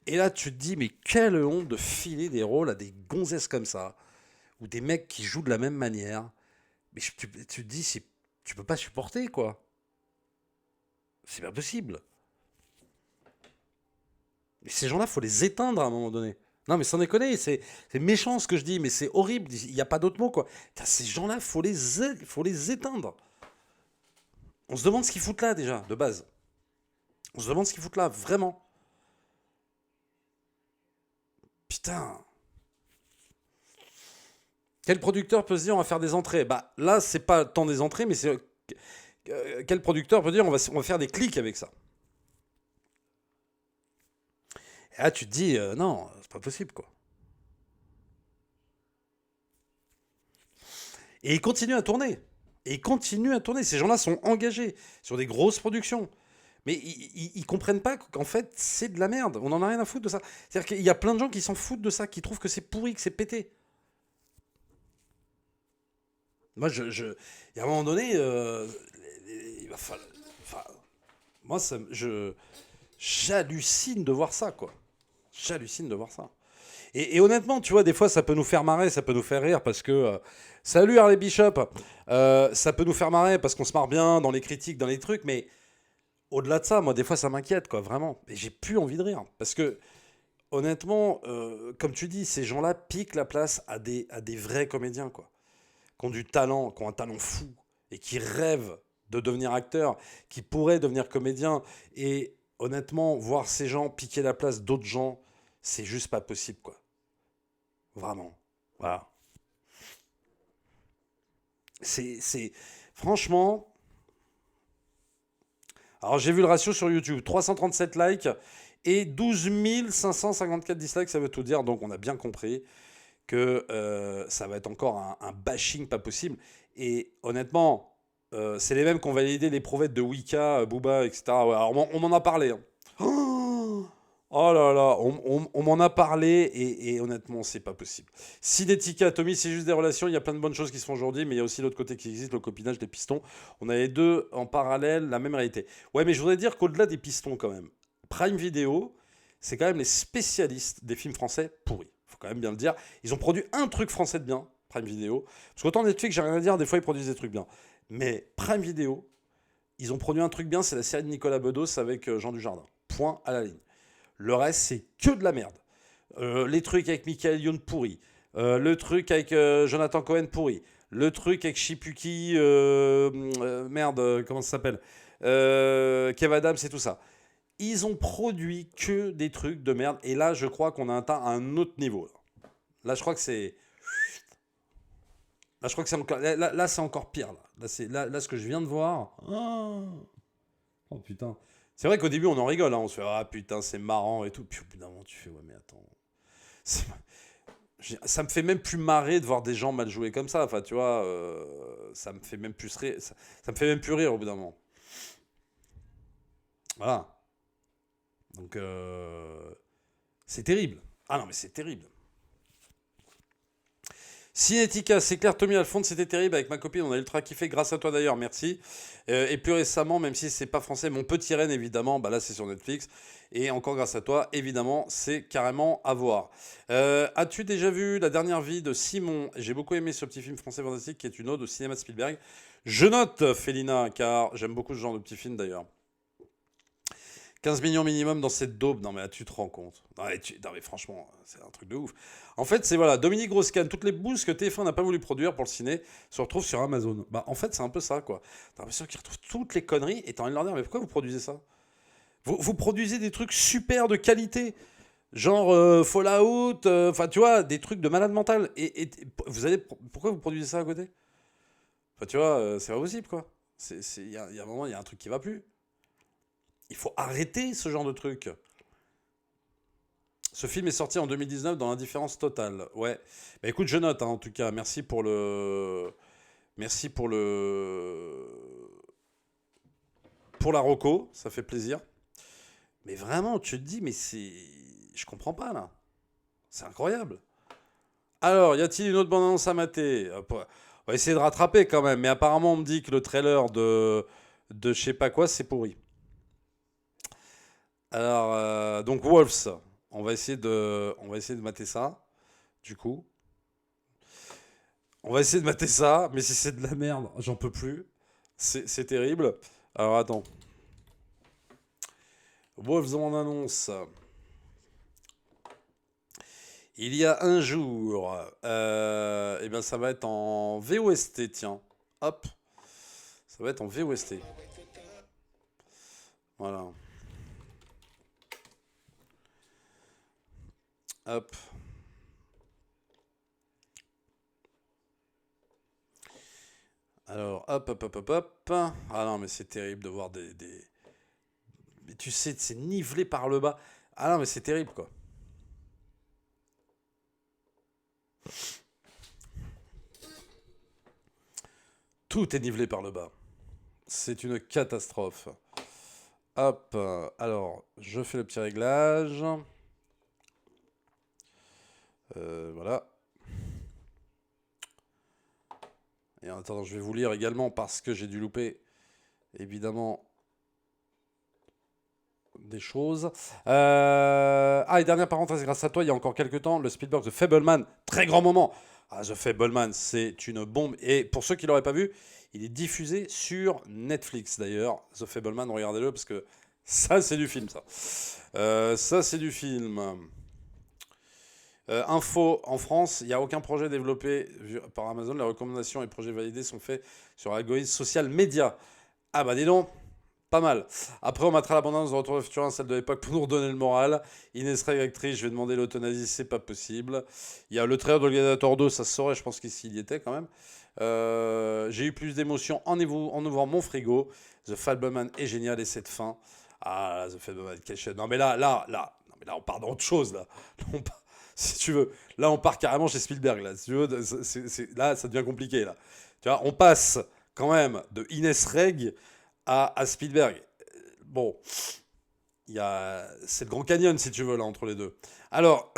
Et là, tu te dis, mais quelle honte de filer des rôles à des gonzesses comme ça, ou des mecs qui jouent de la même manière. Mais tu te dis, tu peux pas supporter, quoi. C'est pas possible. Mais ces gens-là, faut les éteindre à un moment donné. Non, mais sans déconner, c'est méchant ce que je dis, mais c'est horrible. Il n'y a pas d'autre mot, quoi. Putain, ces gens-là, faut les éteindre. On se demande ce qu'ils foutent là, déjà, de base. On se demande ce qu'ils foutent là, vraiment. Putain. Quel producteur peut se dire on va faire des entrées? Bah là, c'est pas tant des entrées, mais c'est. Quel producteur peut dire on va faire des clics avec ça? Et là, tu te dis non, c'est pas possible, quoi. Et ils continuent à tourner. Et ils continuent à tourner. Ces gens-là sont engagés sur des grosses productions. Mais ils comprennent pas qu'en fait, c'est de la merde. On en a rien à foutre de ça. C'est-à-dire qu'il y a plein de gens qui s'en foutent de ça, qui trouvent que c'est pourri, que c'est pété. Moi, il y a un moment donné, il va falloir. Enfin, moi, j'hallucine de voir ça, quoi. J'hallucine de voir ça. Et honnêtement, tu vois, des fois, ça peut nous faire marrer, ça peut nous faire rire parce que. Salut Harley Bishop. Ça peut nous faire marrer parce qu'on se marre bien dans les critiques, dans les trucs, mais au-delà de ça, moi, des fois, ça m'inquiète, quoi, vraiment. Et j'ai plus envie de rire. Parce que, honnêtement, comme tu dis, ces gens-là piquent la place à des vrais comédiens, quoi. Qui ont du talent, qui ont un talent fou, et qui rêvent de devenir acteurs, qui pourraient devenir comédiens. Et honnêtement, voir ces gens piquer la place d'autres gens, c'est juste pas possible, quoi. Vraiment. Voilà. C'est. Franchement. Alors, j'ai vu le ratio sur YouTube 337 likes et 12 554 dislikes, ça veut tout dire. Donc, on a bien compris que ça va être encore un bashing pas possible. Et honnêtement, c'est les mêmes qui ont validé les prouvettes de Wicca, Booba, etc. Ouais, alors, on m'en a parlé, hein. Oh là là, on m'en a parlé et honnêtement, c'est pas possible. Cinética, Tommy, c'est juste des relations. Il y a plein de bonnes choses qui se font aujourd'hui, mais il y a aussi l'autre côté qui existe, le copinage des pistons. On a les deux en parallèle, la même réalité. Ouais, mais je voudrais dire qu'au-delà des pistons, quand même, Prime Video, c'est quand même les spécialistes des films français pourris. Faut quand même bien le dire. Ils ont produit un truc français de bien, Prime Video. Parce qu'autant Netflix, j'ai rien à dire, des fois ils produisent des trucs bien. Mais Prime Video, ils ont produit un truc bien, c'est la série de Nicolas Bedos avec Jean Dujardin. Point à la ligne. Le reste, c'est que de la merde. Les trucs avec Michael Youn pourri. Le truc avec Jonathan Cohen pourri. Le truc avec Chipuki, merde, comment ça s'appelle, Kev Adams et tout ça. Ils ont produit que des trucs de merde. Et là, je crois qu'on a atteint un autre niveau. Là, je crois que c'est... Là, je crois que c'est encore... Là, c'est encore pire. Là, ce que je viens de voir... Oh putain. C'est vrai qu'au début, on en rigole, hein. On se fait ah putain, c'est marrant et tout. Puis au bout d'un moment, tu fais ouais, mais attends. Ça me fait même plus marrer de voir des gens mal jouer comme ça. Enfin, tu vois, ça me fait même plus rire. Ça me fait même plus rire au bout d'un moment. Voilà. Donc, c'est terrible. Ah non, mais c'est terrible. Cinética, c'est clair, Tommy Alphonse, c'était terrible avec ma copine, on a ultra kiffé, grâce à toi d'ailleurs, merci. Et plus récemment, même si c'est pas français, Mon Petit Reine, évidemment, bah là c'est sur Netflix. Et encore grâce à toi, évidemment, c'est carrément à voir. As-tu déjà vu la dernière vie de Simon? J'ai beaucoup aimé ce petit film français fantastique qui est une ode au cinéma de Spielberg. Je note, Félina, car j'aime beaucoup ce genre de petit film d'ailleurs. 15 millions minimum dans cette daube. Non, mais là, tu te rends compte. Non, mais franchement, c'est un truc de ouf. En fait, c'est voilà, Dominique Strauss-Kahn, toutes les bouses que TF1 n'a pas voulu produire pour le ciné se retrouvent sur Amazon. Bah, en fait, c'est un peu ça, quoi. T'as l'impression qu'ils retrouvent toutes les conneries et t'as envie de leur dire, mais pourquoi vous produisez ça? Vous produisez des trucs super de qualité. Genre Fallout, enfin tu vois, des trucs de malade mental. Et vous allez, pourquoi vous produisez ça à côté? Enfin tu vois, c'est pas possible quoi. Il y a un moment, il y a un truc qui va plus. Il faut arrêter ce genre de truc. Ce film est sorti en 2019 dans l'indifférence totale. Ouais. Bah écoute, je note hein, en tout cas. Merci pour la reco, ça fait plaisir. Mais vraiment, tu te dis, mais c'est. Je comprends pas là. C'est incroyable. Alors, y a-t-il une autre bande-annonce à mater? On va essayer de rattraper quand même. Mais apparemment, on me dit que le trailer de je sais pas quoi, c'est pourri. Alors, donc Wolves. On va essayer de mater ça. Du coup. On va essayer de mater ça. Mais si c'est de la merde, j'en peux plus. C'est terrible. Alors, attends. Wolves en annonce. Il y a un jour, eh bien ça va être en VOST, tiens. Hop, ça va être en VOST. Voilà. Hop. Alors, hop, hop, hop, hop, hop. Ah non, mais c'est terrible de voir des... Mais tu sais, c'est nivelé par le bas. Ah non, mais c'est terrible, quoi. Tout est nivelé par le bas. C'est une catastrophe. Hop, alors, je fais le petit réglage. Voilà. Et en attendant, je vais vous lire également parce que j'ai dû louper, évidemment, des choses. Ah, et dernière parenthèse, grâce à toi, il y a encore quelques temps, le Spielberg The Fableman, très grand moment. Ah, The Fableman, c'est une bombe. Et pour ceux qui ne l'auraient pas vu, il est diffusé sur Netflix d'ailleurs. The Fableman, regardez-le parce que ça, c'est du film, ça. Ça, c'est du film. Info, en France, il n'y a aucun projet développé par Amazon. Les recommandations et projets validés sont faits sur l'algorithme social média. Ah bah dis donc, pas mal. Après, on mettra l'abondance de Retour vers le futur, celle de l'époque, pour nous redonner le moral. Inès Reg, actrice, je vais demander l'euthanasie, c'est pas possible. Il y a le trailer de Gladiator 2, ça se saurait, je pense qu'ici il y était quand même. J'ai eu plus d'émotions en ouvrant mon frigo. The Fableman est génial et cette fin. Ah, The Fableman, quel chef. Non mais là, non, mais là, on part dans autre chose, là. Si tu veux, là, on part carrément chez Spielberg, là. Si tu veux, là, ça devient compliqué, là. Tu vois, on passe quand même de Inès Reg à Spielberg. Bon, c'est le Grand Canyon, si tu veux, là, entre les deux. Alors,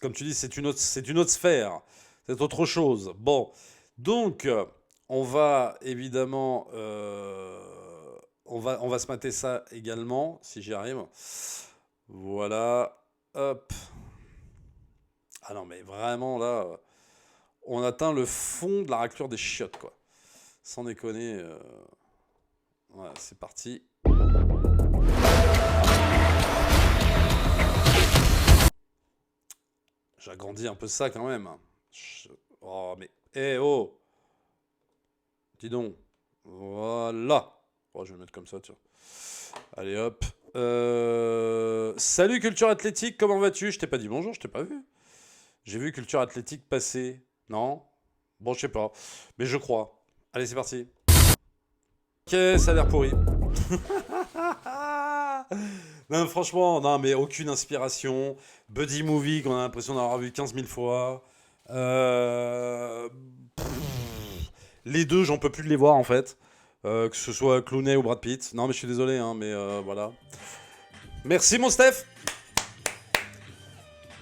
comme tu dis, c'est une autre sphère. C'est autre chose. Bon, donc, on va évidemment... on va se mater ça également, si j'y arrive. Voilà. Hop. Ah non, mais vraiment, là, on atteint le fond de la raclure des chiottes, quoi. Sans déconner. Voilà, c'est parti. J'agrandis un peu ça quand même. Oh, mais... Eh oh! Dis donc. Voilà. Oh, je vais le mettre comme ça, tu vois. Allez, hop. Salut Culture Athlétique, comment vas-tu? Je t'ai pas dit bonjour, je t'ai pas vu. J'ai vu Culture Athlétique passer. Non? Bon, je sais pas. Mais je crois. Allez, c'est parti. Ok, ça a l'air pourri. Non, franchement, non, mais aucune inspiration. Buddy movie qu'on a l'impression d'avoir vu 15 000 fois. Les deux, j'en peux plus de les voir en fait. Que ce soit Clooney ou Brad Pitt. Non, mais je suis désolé, hein, mais voilà. Merci, mon Steph.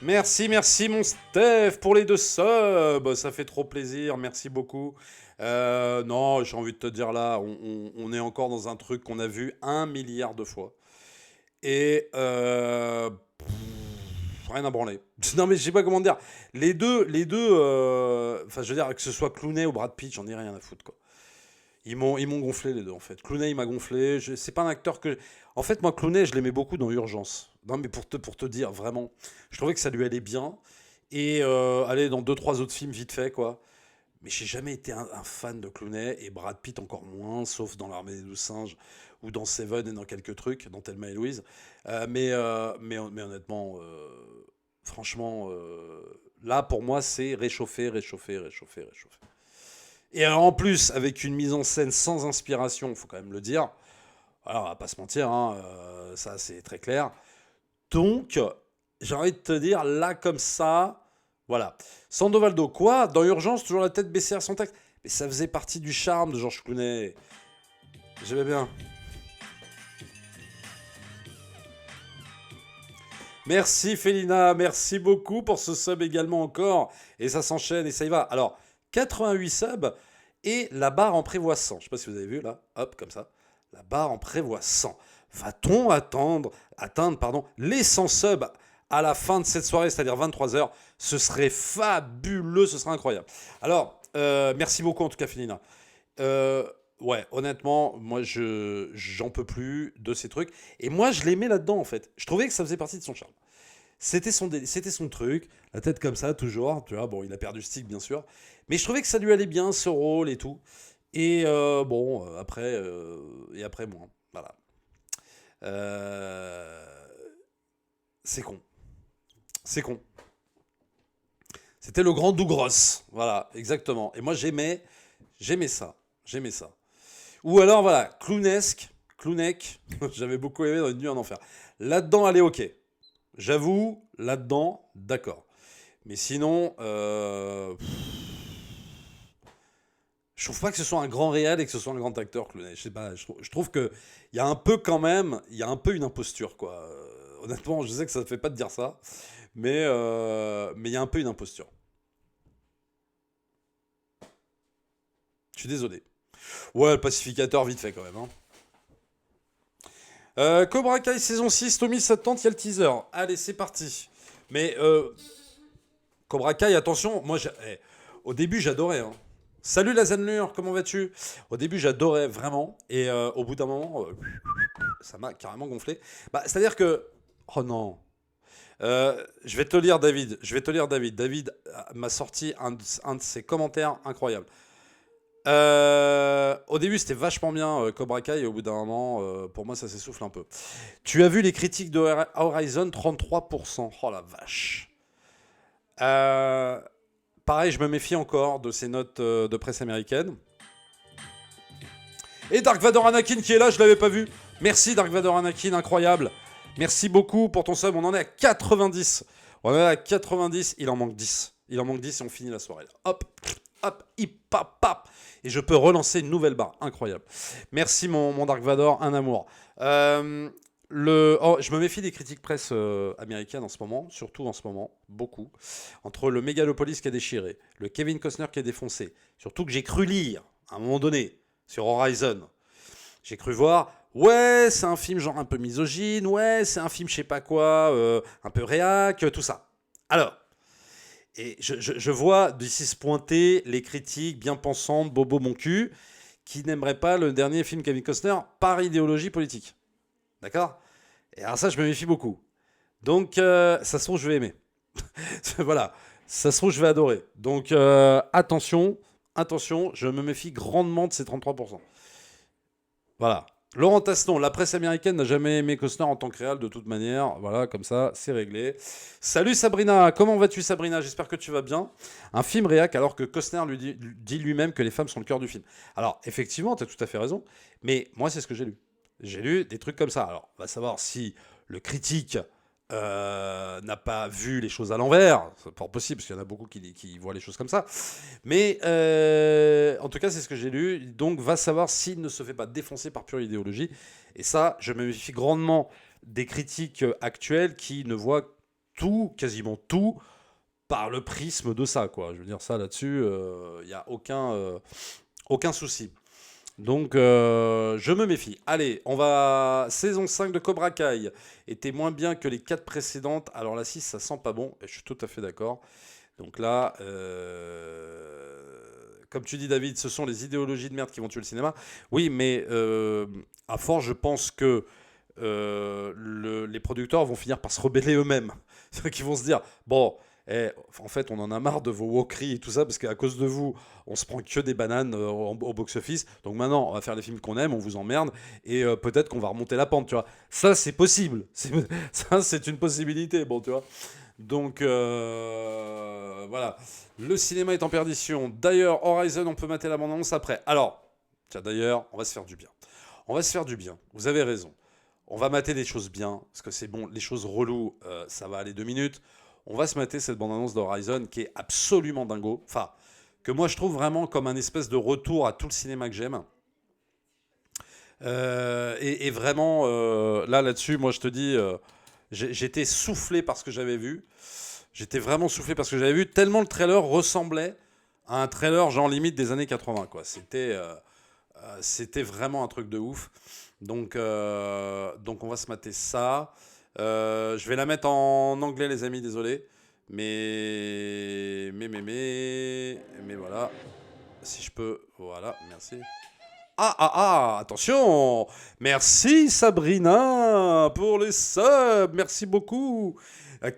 Merci mon Steph pour les 2 subs. Ça fait trop plaisir, merci beaucoup. Non, j'ai envie de te dire là, on est encore dans un truc qu'on a vu 1 milliard de fois. Et rien à branler. Non mais je sais pas comment dire. Les deux, enfin je veux dire que ce soit Clooney ou Brad Pitt, j'en ai rien à foutre quoi. Ils m'ont gonflé les deux en fait. Clooney il m'a gonflé. C'est pas un acteur que. En fait moi Clooney je l'aimais beaucoup dans Urgence. Non mais pour te dire vraiment, je trouvais que ça lui allait bien et aller dans 2-3 autres films vite fait quoi. Mais j'ai jamais été un fan de Clooney et Brad Pitt encore moins, sauf dans l'Armée des 12 singes ou dans Seven et dans quelques trucs, dans Thelma et Louise. Mais honnêtement, franchement, là, pour moi, c'est réchauffer. Et alors, en plus, avec une mise en scène sans inspiration, il faut quand même le dire. Alors, on va pas se mentir, hein, ça, c'est très clair. Donc, j'ai envie de te dire, là, comme ça, voilà. Sandovaldo, quoi? Dans Urgence, toujours la tête baissée à son texte. Mais ça faisait partie du charme de Georges Clooney. J'aimais bien. Merci Félina, merci beaucoup pour ce sub également encore. Et ça s'enchaîne et ça y va. Alors, 88 subs et la barre en prévoit 100. Je sais pas si vous avez vu là, hop, comme ça. La barre en prévoit 100. Va-t-on atteindre les 100 subs à la fin de cette soirée, c'est-à-dire 23h? Ce serait fabuleux, ce serait incroyable. Alors, merci beaucoup en tout cas Félina. Ouais, honnêtement, moi j'en peux plus de ces trucs. Et moi je l'aimais là-dedans en fait. Je trouvais que ça faisait partie de son charme. C'était son truc, la tête comme ça, toujours. Tu vois, bon, il a perdu stick bien sûr. Mais je trouvais que ça lui allait bien ce rôle et tout. Et après moi. Voilà. C'est con. C'est con. C'était le grand Douglas. Voilà, exactement. Et moi j'aimais ça. J'aimais ça. Ou alors, voilà, clownesque, j'avais beaucoup aimé dans Une nuit en enfer. Là-dedans, allez, ok. J'avoue, là-dedans, d'accord. Mais sinon, je trouve pas que ce soit un grand réel et que ce soit un grand acteur, Clooney. Je sais pas, je trouve que il y a un peu quand même, il y a un peu une imposture, quoi. Honnêtement, je sais que ça ne fait pas de dire ça, mais il y a un peu une imposture. Je suis désolé. Ouais, le pacificateur, vite fait quand même. Hein. Cobra Kai saison 6, Tommy, ça te tente, il y a le teaser. Allez, c'est parti. Mais Cobra Kai, attention, moi, au début, j'adorais. Hein. Salut la Zenlure, comment vas-tu? Au début, j'adorais vraiment. Et au bout d'un moment, ça m'a carrément gonflé. Bah, c'est-à-dire que... Oh non. Je vais te lire, David. David m'a sorti un de ses commentaires incroyables. Au début, c'était vachement bien Cobra Kai, et au bout d'un moment, pour moi, ça s'essouffle un peu. Tu as vu les critiques de Horizon, 33%. Oh la vache. Pareil, je me méfie encore de ces notes de presse américaine. Et Dark Vador Anakin qui est là, je l'avais pas vu. Merci Dark Vador Anakin, incroyable. Merci beaucoup pour ton sub, on en est à 90. On en est à 90, il en manque 10. Il en manque 10 et on finit la soirée. Là. Hop, hip, pap, pap. Et je peux relancer une nouvelle barre. Incroyable. Merci mon Dark Vador, un amour. Je me méfie des critiques presse américaines en ce moment, surtout en ce moment, beaucoup. Entre le Megalopolis qui a déchiré, le Kevin Costner qui est défoncé, surtout que j'ai cru lire, à un moment donné, sur Horizon, j'ai cru voir, ouais, c'est un film genre un peu misogyne, ouais, c'est un film je sais pas quoi, un peu réac, tout ça. Alors, et je vois d'ici se pointer les critiques bien pensantes, Bobo mon cul, qui n'aimeraient pas le dernier film Kevin Costner par idéologie politique. D'accord? Et alors ça, je me méfie beaucoup. Donc, ça se trouve, je vais aimer. Voilà. Ça se trouve, je vais adorer. Donc, attention, je me méfie grandement de ces 33%. Voilà. Laurent Taston, la presse américaine n'a jamais aimé Costner en tant que réal de toute manière. Voilà, comme ça, c'est réglé. Salut Sabrina, comment vas-tu Sabrina? J'espère que tu vas bien. Un film réac alors que Costner lui dit lui-même que les femmes sont le cœur du film. Alors, effectivement, tu as tout à fait raison, mais moi, c'est ce que j'ai lu. J'ai lu des trucs comme ça. Alors, on va savoir si le critique n'a pas vu les choses à l'envers. C'est pas possible, parce qu'il y en a beaucoup qui voient les choses comme ça. Mais en tout cas, c'est ce que j'ai lu. Donc, va savoir s'il ne se fait pas défoncer par pure idéologie. Et ça, je me méfie grandement des critiques actuelles qui ne voient tout, quasiment tout, par le prisme de ça, quoi. Je veux dire, ça, là-dessus, il n'y a aucun souci. Donc, je me méfie. Allez, on va... Saison 5 de Cobra Kai était moins bien que les 4 précédentes. Alors, la 6, ça sent pas bon. Et je suis tout à fait d'accord. Donc là, comme tu dis, David, ce sont les idéologies de merde qui vont tuer le cinéma. Oui, mais à force, je pense que les producteurs vont finir par se rebeller eux-mêmes. C'est-à-dire qu'ils vont se dire, bon, Eh, en fait, on en a marre de vos wokeries et tout ça, parce qu'à cause de vous, on se prend que des bananes au box-office. Donc maintenant, on va faire les films qu'on aime, on vous emmerde, et peut-être qu'on va remonter la pente, tu vois. Ça, c'est possible. Ça, c'est une possibilité, bon, tu vois. Donc, voilà. Le cinéma est en perdition. D'ailleurs, Horizon, on peut mater la bande-annonce après. Alors, tiens, d'ailleurs, on va se faire du bien. On va se faire du bien. Vous avez raison. On va mater des choses bien, parce que c'est bon, les choses reloues, ça va aller 2 minutes. On va se mater cette bande-annonce d'Horizon qui est absolument dingo. Enfin, que moi je trouve vraiment comme un espèce de retour à tout le cinéma que j'aime. Et vraiment, là-dessus, moi je te dis, j'étais soufflé par ce que j'avais vu. J'étais vraiment soufflé par ce que j'avais vu, tellement le trailer ressemblait à un trailer genre limite des années 80, quoi. C'était vraiment un truc de ouf. Donc on va se mater ça. Je vais la mettre en anglais, les amis, désolé. Mais voilà. Si je peux, voilà, merci. Attention. Merci Sabrina pour les subs. Merci beaucoup.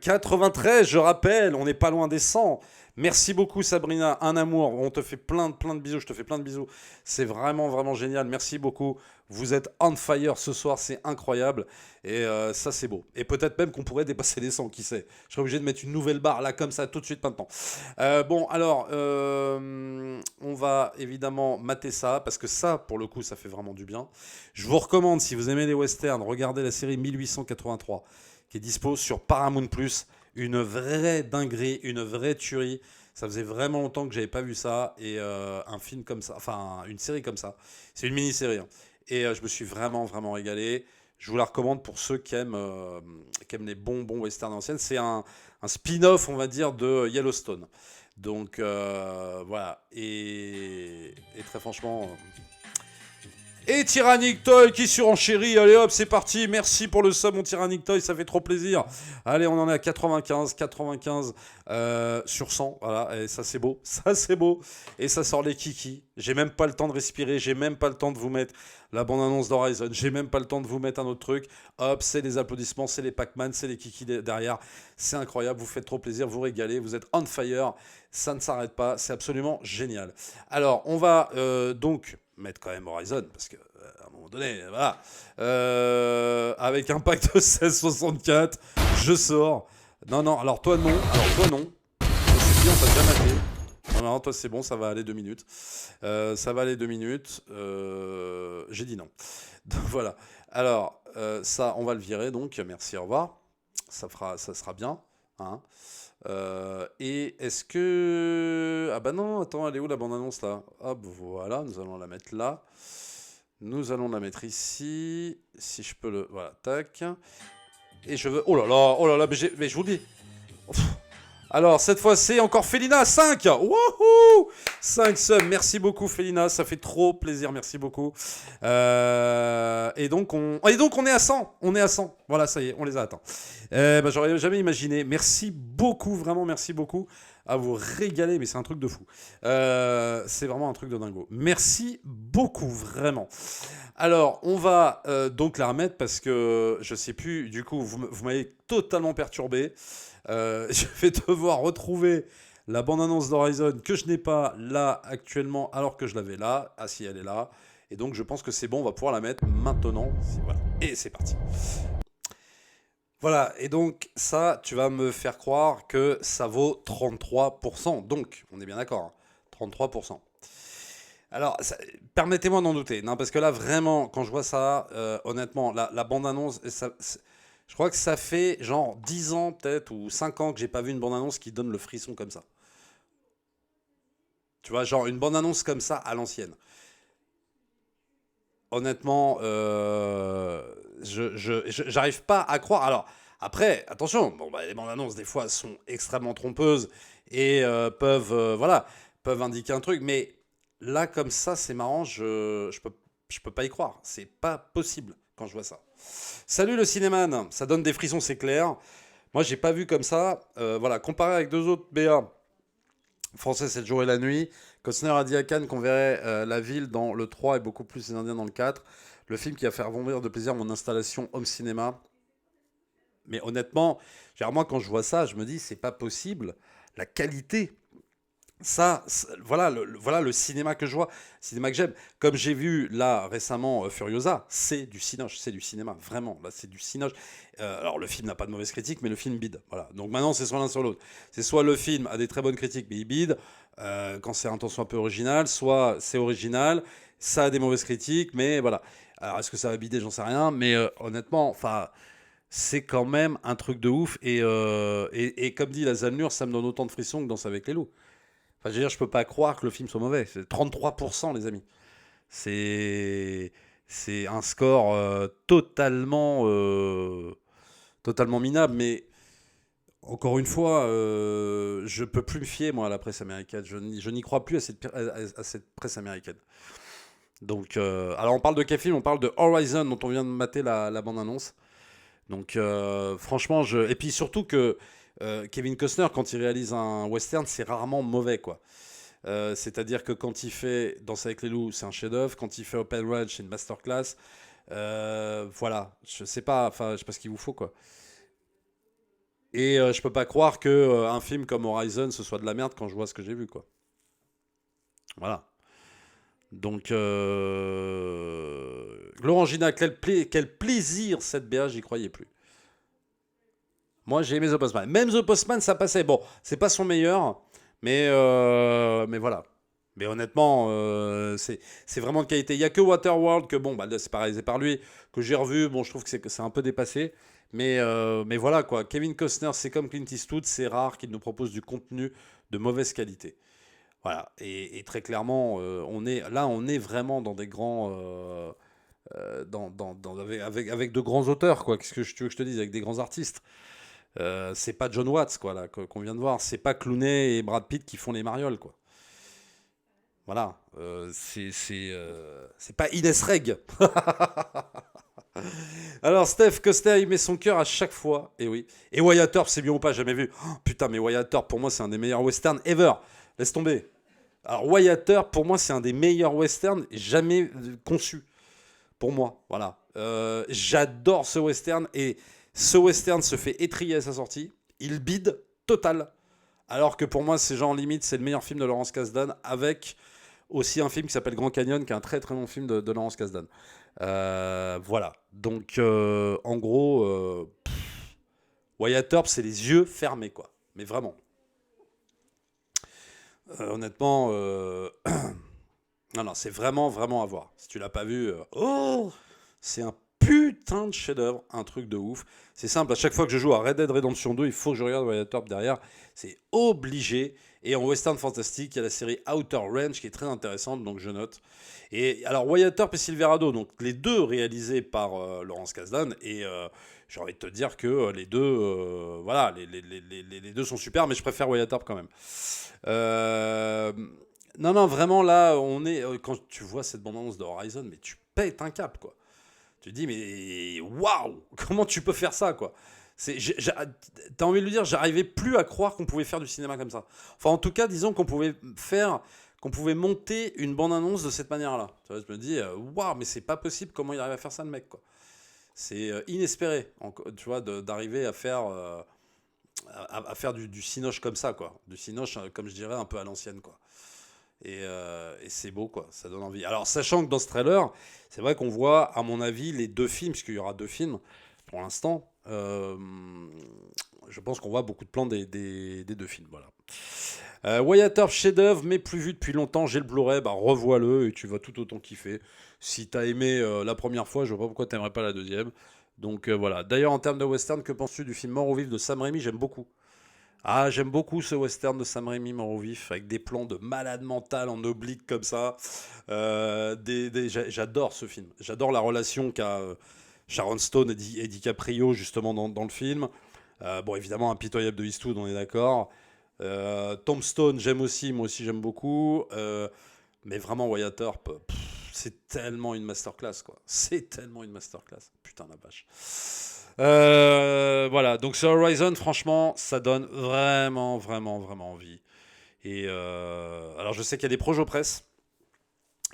93, je rappelle, on n'est pas loin des 100. Merci beaucoup Sabrina, un amour. On te fait plein de bisous, je te fais plein de bisous. C'est vraiment, vraiment génial. Merci beaucoup. Vous êtes on fire ce soir, c'est incroyable. Et ça, c'est beau. Et peut-être même qu'on pourrait dépasser les 100, qui sait. Je serais obligé de mettre une nouvelle barre là, comme ça, tout de suite maintenant. Bon, alors, on va évidemment mater ça, parce que ça, pour le coup, ça fait vraiment du bien. Je vous recommande, si vous aimez les westerns, regardez la série 1883, qui est dispo sur Paramount+. Une vraie dinguerie, une vraie tuerie. Ça faisait vraiment longtemps que j'avais pas vu ça. Et un film comme ça, enfin une série comme ça. C'est une mini-série, hein. Et je me suis vraiment, vraiment régalé. Je vous la recommande pour ceux qui aiment les bons westerns anciennes. C'est un spin-off, on va dire, de Yellowstone. Donc voilà. Et très franchement... Et Tyrannic Toy qui surenchérit. Allez hop, c'est parti. Merci pour le sub, mon Tyrannic Toy. Ça fait trop plaisir. Allez, on en est à 95 sur 100. Voilà, et ça, c'est beau. Ça, c'est beau. Et ça sort les kikis. J'ai même pas le temps de respirer. J'ai même pas le temps de vous mettre la bande-annonce d'Horizon. J'ai même pas le temps de vous mettre un autre truc. Hop, c'est les applaudissements, c'est les Pac-Man, c'est les kikis derrière. C'est incroyable. Vous faites trop plaisir. Vous régalez. Vous êtes on fire. Ça ne s'arrête pas. C'est absolument génial. Alors, on va donc mettre quand même Horizon, parce que à un moment donné, voilà, avec un pack de 1664, je sors. Non, alors toi non, c'est bien, on t'a déjà maté. Non, toi c'est bon, ça va aller 2 minutes. Ça va aller 2 minutes. J'ai dit non. Donc voilà. Alors, ça, on va le virer, donc merci, au revoir. Ça sera bien. Hein. Et est-ce que... Ah bah non, attends, elle est où la bande-annonce là? Hop, voilà, nous allons la mettre là. Nous allons la mettre ici. Si je peux le... Voilà, tac. Et je veux... Oh là là, mais je vous le dis. Pff. Alors, cette fois, c'est encore Félina, 5. Wouhou 5 subs, merci beaucoup Félina, ça fait trop plaisir, merci beaucoup. Et donc, on est à 100. On est à 100. Voilà, ça y est, on les a atteints. J'aurais jamais imaginé. Merci beaucoup, vraiment, merci beaucoup. À vous régaler, mais c'est un truc de fou. C'est vraiment un truc de dingo. Merci beaucoup, vraiment. Alors, on va donc la remettre parce que je sais plus, du coup, vous m'avez totalement perturbé. Je vais devoir retrouver la bande-annonce d'Horizon que je n'ai pas là actuellement alors que je l'avais là. Ah si, elle est là. Et donc je pense que c'est bon, on va pouvoir la mettre maintenant. Voilà. Et c'est parti. Voilà, et donc ça, tu vas me faire croire que ça vaut 33%. Donc, on est bien d'accord, hein, 33%. Alors, permettez-moi d'en douter. Non, parce que là, vraiment, quand je vois ça, honnêtement, la bande-annonce, je crois que ça fait genre 10 ans peut-être, ou 5 ans que j'ai pas vu une bande-annonce qui donne le frisson comme ça. Tu vois, genre une bande-annonce comme ça à l'ancienne. Honnêtement, j'arrive pas à croire. Alors, après, attention, bon, bah, les bandes annonces, des fois, sont extrêmement trompeuses et peuvent indiquer un truc. Mais là, comme ça, c'est marrant, je peux pas y croire. C'est pas possible quand je vois ça. Salut le cinéman, ça donne des frissons, c'est clair. Moi, j'ai pas vu comme ça. Voilà, comparé avec deux autres BA. Français, c'est le jour et la nuit. Costner a dit à Cannes qu'on verrait la ville dans le 3 et beaucoup plus les Indiens dans le 4. Le film qui va faire vomir de plaisir mon installation home cinéma. Mais honnêtement, genre, moi, quand je vois ça, je me dis, c'est pas possible. La qualité. Ça, voilà, voilà le cinéma que je vois, cinéma que j'aime. Comme j'ai vu là récemment Furiosa, c'est du cinoche, c'est du cinéma, vraiment. Là, c'est du cinoche. Alors, le film n'a pas de mauvaise critique, mais le film bide. Voilà. Donc maintenant, c'est soit l'un, soit l'autre. C'est soit le film a des très bonnes critiques, mais il bide, quand c'est un ton soit un peu original, soit c'est original, ça a des mauvaises critiques, mais voilà. Alors, est-ce que ça va bider? J'en sais rien, mais honnêtement, enfin. C'est quand même un truc de ouf. Et comme dit la Zalnur, ça me donne autant de frissons que Danse avec les loups. Enfin, je veux dire, je peux pas croire que le film soit mauvais. C'est 33%, les amis. C'est c'est un score totalement minable. Mais encore une fois, je peux plus me fier, moi, à la presse américaine. Je n'y crois plus à cette presse américaine. Donc, alors on parle de quel film? On parle de Horizon, dont on vient de mater la bande-annonce. Donc, franchement, et puis surtout que Kevin Costner, quand il réalise un western, c'est rarement mauvais, quoi. C'est-à-dire que quand il fait Danse avec les loups, c'est un chef-d'œuvre. Quand il fait Open Range, c'est une masterclass. Voilà, je sais pas, enfin, je sais pas ce qu'il vous faut, quoi. Et je peux pas croire que un film comme Horizon ce soit de la merde quand je vois ce que j'ai vu, quoi. Voilà. Donc, Laurent Gina, quel plaisir cette BA, j'y croyais plus. Moi, j'ai aimé The Postman. Même The Postman, ça passait. Bon, c'est pas son meilleur, mais voilà. Mais honnêtement, c'est vraiment de qualité. Il y a que Waterworld que, bon, bah, c'est pas réalisé par lui, que j'ai revu. Bon, je trouve que c'est un peu dépassé. Mais voilà, quoi. Kevin Costner, c'est comme Clint Eastwood, c'est rare qu'il nous propose du contenu de mauvaise qualité. Voilà. Et très clairement, on est vraiment dans des grands. Avec de grands auteurs, quoi. Qu'est-ce que tu veux que je te dise? Avec des grands artistes. C'est pas John Watts, quoi, là, qu'on vient de voir. C'est pas Clooney et Brad Pitt qui font les marioles, quoi. Voilà. C'est pas Ines Reg. Alors, Steph Coster, il met son cœur à chaque fois. Et oui. Et Wyatt Earp, c'est bien ou pas? Jamais vu. Oh, putain, mais Wyatt Earp, pour moi, c'est un des meilleurs westerns ever. Laisse tomber. Alors, Wyatt Earp, pour moi, c'est un des meilleurs westerns jamais conçus. Pour moi, voilà. J'adore ce western. Et ce western se fait étrier à sa sortie. Il bide total. Alors que pour moi, c'est genre limite, c'est le meilleur film de Laurence Kasdan, avec aussi un film qui s'appelle Grand Canyon, qui est un très très bon film de Laurence Kasdan. Voilà. Donc, en gros, Wyatt Earp, c'est les yeux fermés, quoi. Mais vraiment. Honnêtement, non, c'est vraiment, vraiment à voir. Si tu l'as pas vu, c'est un putain de chef-d'œuvre, un truc de ouf. C'est simple, à chaque fois que je joue à Red Dead Redemption 2, il faut que je regarde Wyatt Earp derrière. C'est obligé. Et en western fantastique, il y a la série Outer Range qui est très intéressante, donc je note. Et alors, Wyatt Earp et Silverado, donc les deux réalisés par Laurence Kasdan. Et j'ai envie de te dire que les deux, voilà, les deux sont super, mais je préfère Wyatt Earp quand même. Non, vraiment, là, on est. Quand tu vois cette bande-annonce de Horizon, mais tu pètes un cap, quoi. Tu te dis, mais waouh, comment tu peux faire ça, quoi? T'as envie de lui dire, j'arrivais plus à croire qu'on pouvait faire du cinéma comme ça. Enfin, en tout cas, disons qu'on pouvait monter une bande-annonce de cette manière-là. Tu vois, je me dis, waouh, mais c'est pas possible, comment il arrive à faire ça, le mec, quoi. C'est inespéré, tu vois, d'arriver à faire, à faire du cinoche comme ça, quoi. Du cinoche, comme je dirais, un peu à l'ancienne, quoi. Et c'est beau, quoi, ça donne envie. Alors, sachant que dans ce trailer, c'est vrai qu'on voit, à mon avis, les deux films, puisqu'il y aura deux films pour l'instant. Je pense qu'on voit beaucoup de plans des deux films. Voilà. Wyatt Earp, chef-d'œuvre, mais plus vu depuis longtemps. J'ai le Blu-ray, bah revois-le et tu vas tout autant kiffer. Si t'as aimé la première fois, je vois pas pourquoi t'aimerais pas la deuxième. Donc voilà. D'ailleurs, en termes de western, que penses-tu du film Mort au vif de Sam Raimi? J'aime beaucoup. Ah, j'aime beaucoup ce western de Sam Raimi, Mort au vif, avec des plans de malade mental en oblique comme ça. J'adore ce film. J'adore la relation qu'a Sharon Stone et DiCaprio justement dans le film. Bon, évidemment, impitoyable de Eastwood, on est d'accord. Tombstone, j'aime aussi, moi aussi j'aime beaucoup. Mais vraiment, Wyatt Earp, c'est tellement une masterclass, quoi. C'est tellement une masterclass. Putain, la vache. Voilà, donc sur Horizon, franchement, ça donne vraiment, vraiment, vraiment envie. Et alors, je sais qu'il y a des projets presse.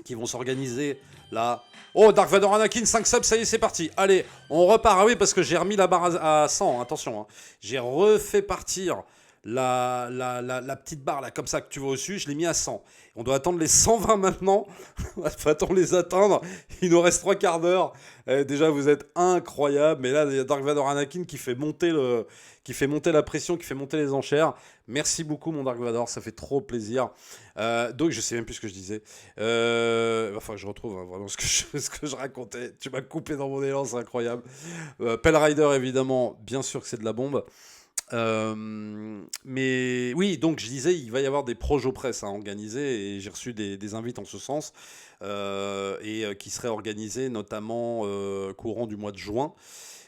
qui vont s'organiser là. Oh, Dark Vador Anakin, 5 subs, ça y est, c'est parti. Allez, on repart. Ah oui, parce que j'ai remis la barre à 100, attention. Hein. J'ai refait partir la petite barre là, comme ça que tu vois au-dessus, je l'ai mis à 100. On doit attendre les 120 maintenant. Faut les atteindre. Il nous reste 3 quarts d'heure. Déjà, vous êtes incroyables. Mais là, il y a Dark Vador Anakin qui fait monter la pression, qui fait monter les enchères. Merci beaucoup, mon Dark Vador. Ça fait trop plaisir. Donc, je sais même plus ce que je disais. Enfin, je retrouve hein, vraiment ce que je racontais. Tu m'as coupé dans mon élan, c'est incroyable. Pell Rider, évidemment, bien sûr que c'est de la bombe. Mais oui, donc je disais, il va y avoir des projets presse à organiser et j'ai reçu des invites en ce sens qui seraient organisés notamment courant du mois de juin.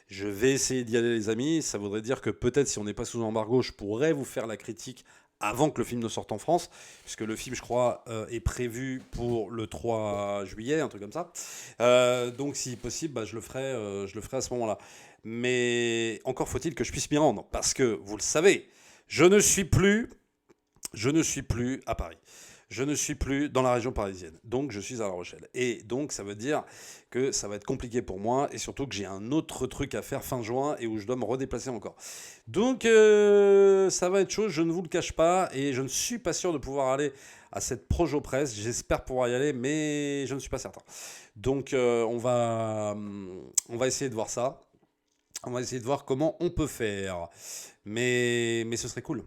Je vais essayer d'y aller, les amis. Ça voudrait dire que peut-être si on n'est pas sous embargo, je pourrais vous faire la critique avant que le film ne sorte en France, puisque le film, je crois, est prévu pour le 3 juillet, un truc comme ça. Donc, si possible, bah, je le ferai à ce moment-là. Mais encore faut-il que je puisse m'y rendre, parce que, vous le savez, je ne suis plus à Paris. Je ne suis plus dans la région parisienne. Donc, je suis à La Rochelle. Et donc, ça veut dire que ça va être compliqué pour moi. Et surtout que j'ai un autre truc à faire fin juin et où je dois me redéplacer encore. Donc, ça va être chaud. Je ne vous le cache pas. Et je ne suis pas sûr de pouvoir aller à cette Projo Presse. J'espère pouvoir y aller, mais je ne suis pas certain. Donc, on va essayer de voir ça. On va essayer de voir comment on peut faire. Mais ce serait cool.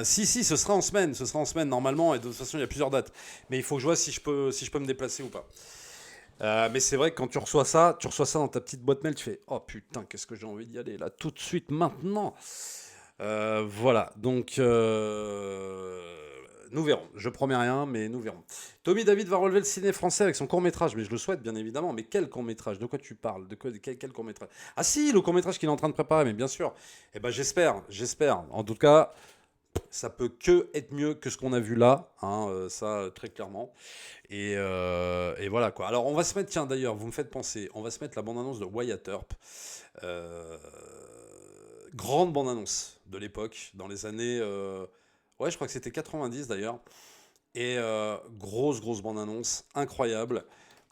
Si, ce sera en semaine. Ce sera en semaine normalement. Et de toute façon, il y a plusieurs dates. Mais il faut que je vois si je peux me déplacer ou pas. Mais c'est vrai que quand tu reçois ça dans ta petite boîte mail, tu fais oh putain, qu'est-ce que j'ai envie d'y aller là, tout de suite, maintenant. Voilà. Donc, nous verrons. Je promets rien, mais nous verrons. Tommy David va relever le ciné français avec son court-métrage. Mais je le souhaite, bien évidemment. Mais quel court-métrage? De quoi tu parles? Quel court-métrage? Ah si, le court-métrage qu'il est en train de préparer, mais bien sûr. Eh ben, j'espère. En tout cas, ça peut que être mieux que ce qu'on a vu là, hein, ça très clairement. Et voilà quoi. Alors on va se mettre, tiens d'ailleurs, vous me faites penser, on va se mettre la bande-annonce de Wyatt Earp. Grande bande-annonce de l'époque, dans les années... ouais, je crois que c'était 90 d'ailleurs. Et grosse bande-annonce, incroyable,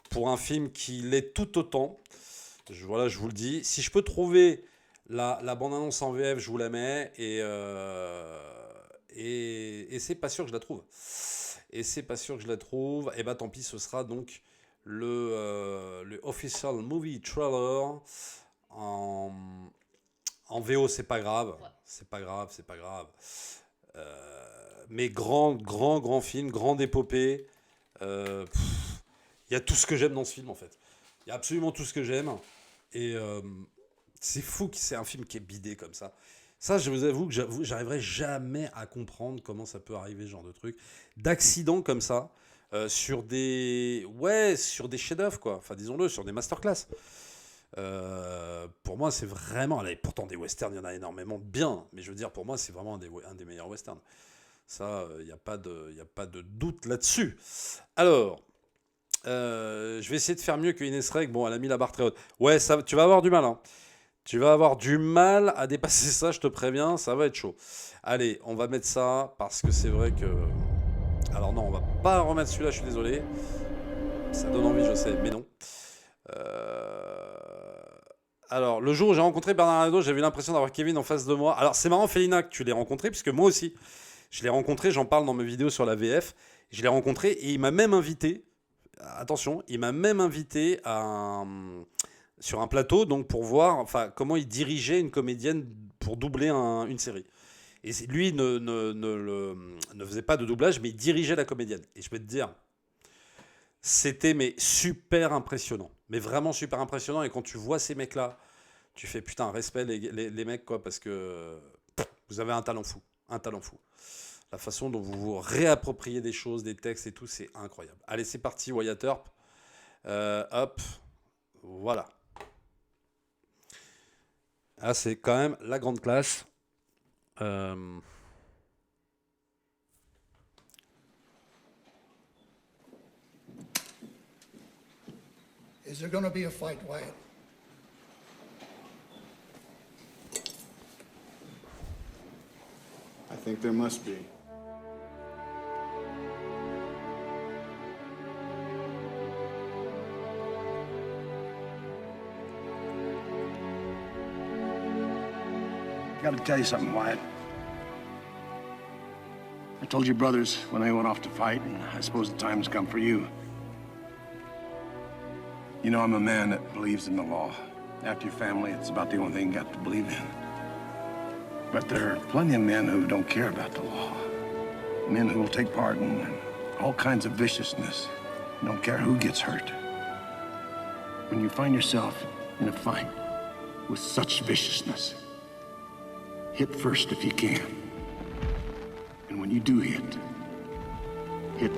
pour un film qui l'est tout autant. Voilà, je vous le dis. Si je peux trouver la bande-annonce en VF, je vous la mets. Et c'est pas sûr que je la trouve. Et bah tant pis, ce sera donc le official movie trailer en VO, c'est pas grave. C'est pas grave. Mais grand film, grande épopée. Il y a tout ce que j'aime dans ce film en fait. Il y a absolument tout ce que j'aime. Et c'est fou que c'est un film qui est bidé comme ça. Ça, je vous avoue que j'arriverai jamais à comprendre comment ça peut arriver, ce genre de truc. D'accidents comme ça, sur des chefs-d'œuvre, quoi. Enfin, disons-le, sur des masterclass. Pour moi, c'est vraiment... Allez, pourtant, des westerns, il y en a énormément de bien. Mais je veux dire, pour moi, c'est vraiment un des meilleurs westerns. Ça, il n'y a pas de doute là-dessus. Alors... je vais essayer de faire mieux que Ines Reg. Bon, elle a mis la barre très haute. Ouais, ça, tu vas avoir du mal, hein. Tu vas avoir du mal à dépasser ça, je te préviens, ça va être chaud. Allez, on va mettre ça, parce que c'est vrai que... Alors non, on va pas remettre celui-là, je suis désolé. Ça donne envie, je sais, mais non. Alors, le jour où j'ai rencontré Bernard Arnault, j'avais l'impression d'avoir Kevin en face de moi. Alors, c'est marrant, Félina, que tu l'aies rencontré, puisque moi aussi, je l'ai rencontré, j'en parle dans mes vidéos sur la VF. Je l'ai rencontré et il m'a même invité... Attention, il m'a même invité sur un plateau donc pour voir enfin, comment il dirigeait une comédienne pour doubler une série. Et lui ne faisait pas de doublage, mais il dirigeait la comédienne. Et je peux te dire, c'était mais super impressionnant. Mais vraiment super impressionnant. Et quand tu vois ces mecs-là, tu fais putain, respect les mecs, quoi, parce que vous avez un talent fou. Un talent fou. La façon dont vous vous réappropriez des choses, des textes et tout, c'est incroyable. Allez, c'est parti, Wyatt Earp. Hop, voilà. Ah, c'est quand même la grande classe. Is there going to be a fight, Wyatt? I think there must be. Gotta tell you something, Wyatt. I told your brothers when they went off to fight, and I suppose the time's come for you. You know, I'm a man that believes in the law. After your family, it's about the only thing you got to believe in. But there are plenty of men who don't care about the law. Men who will take part in all kinds of viciousness. Don't care who gets hurt. When you find yourself in a fight with such viciousness, hit first if you can. And when you do hit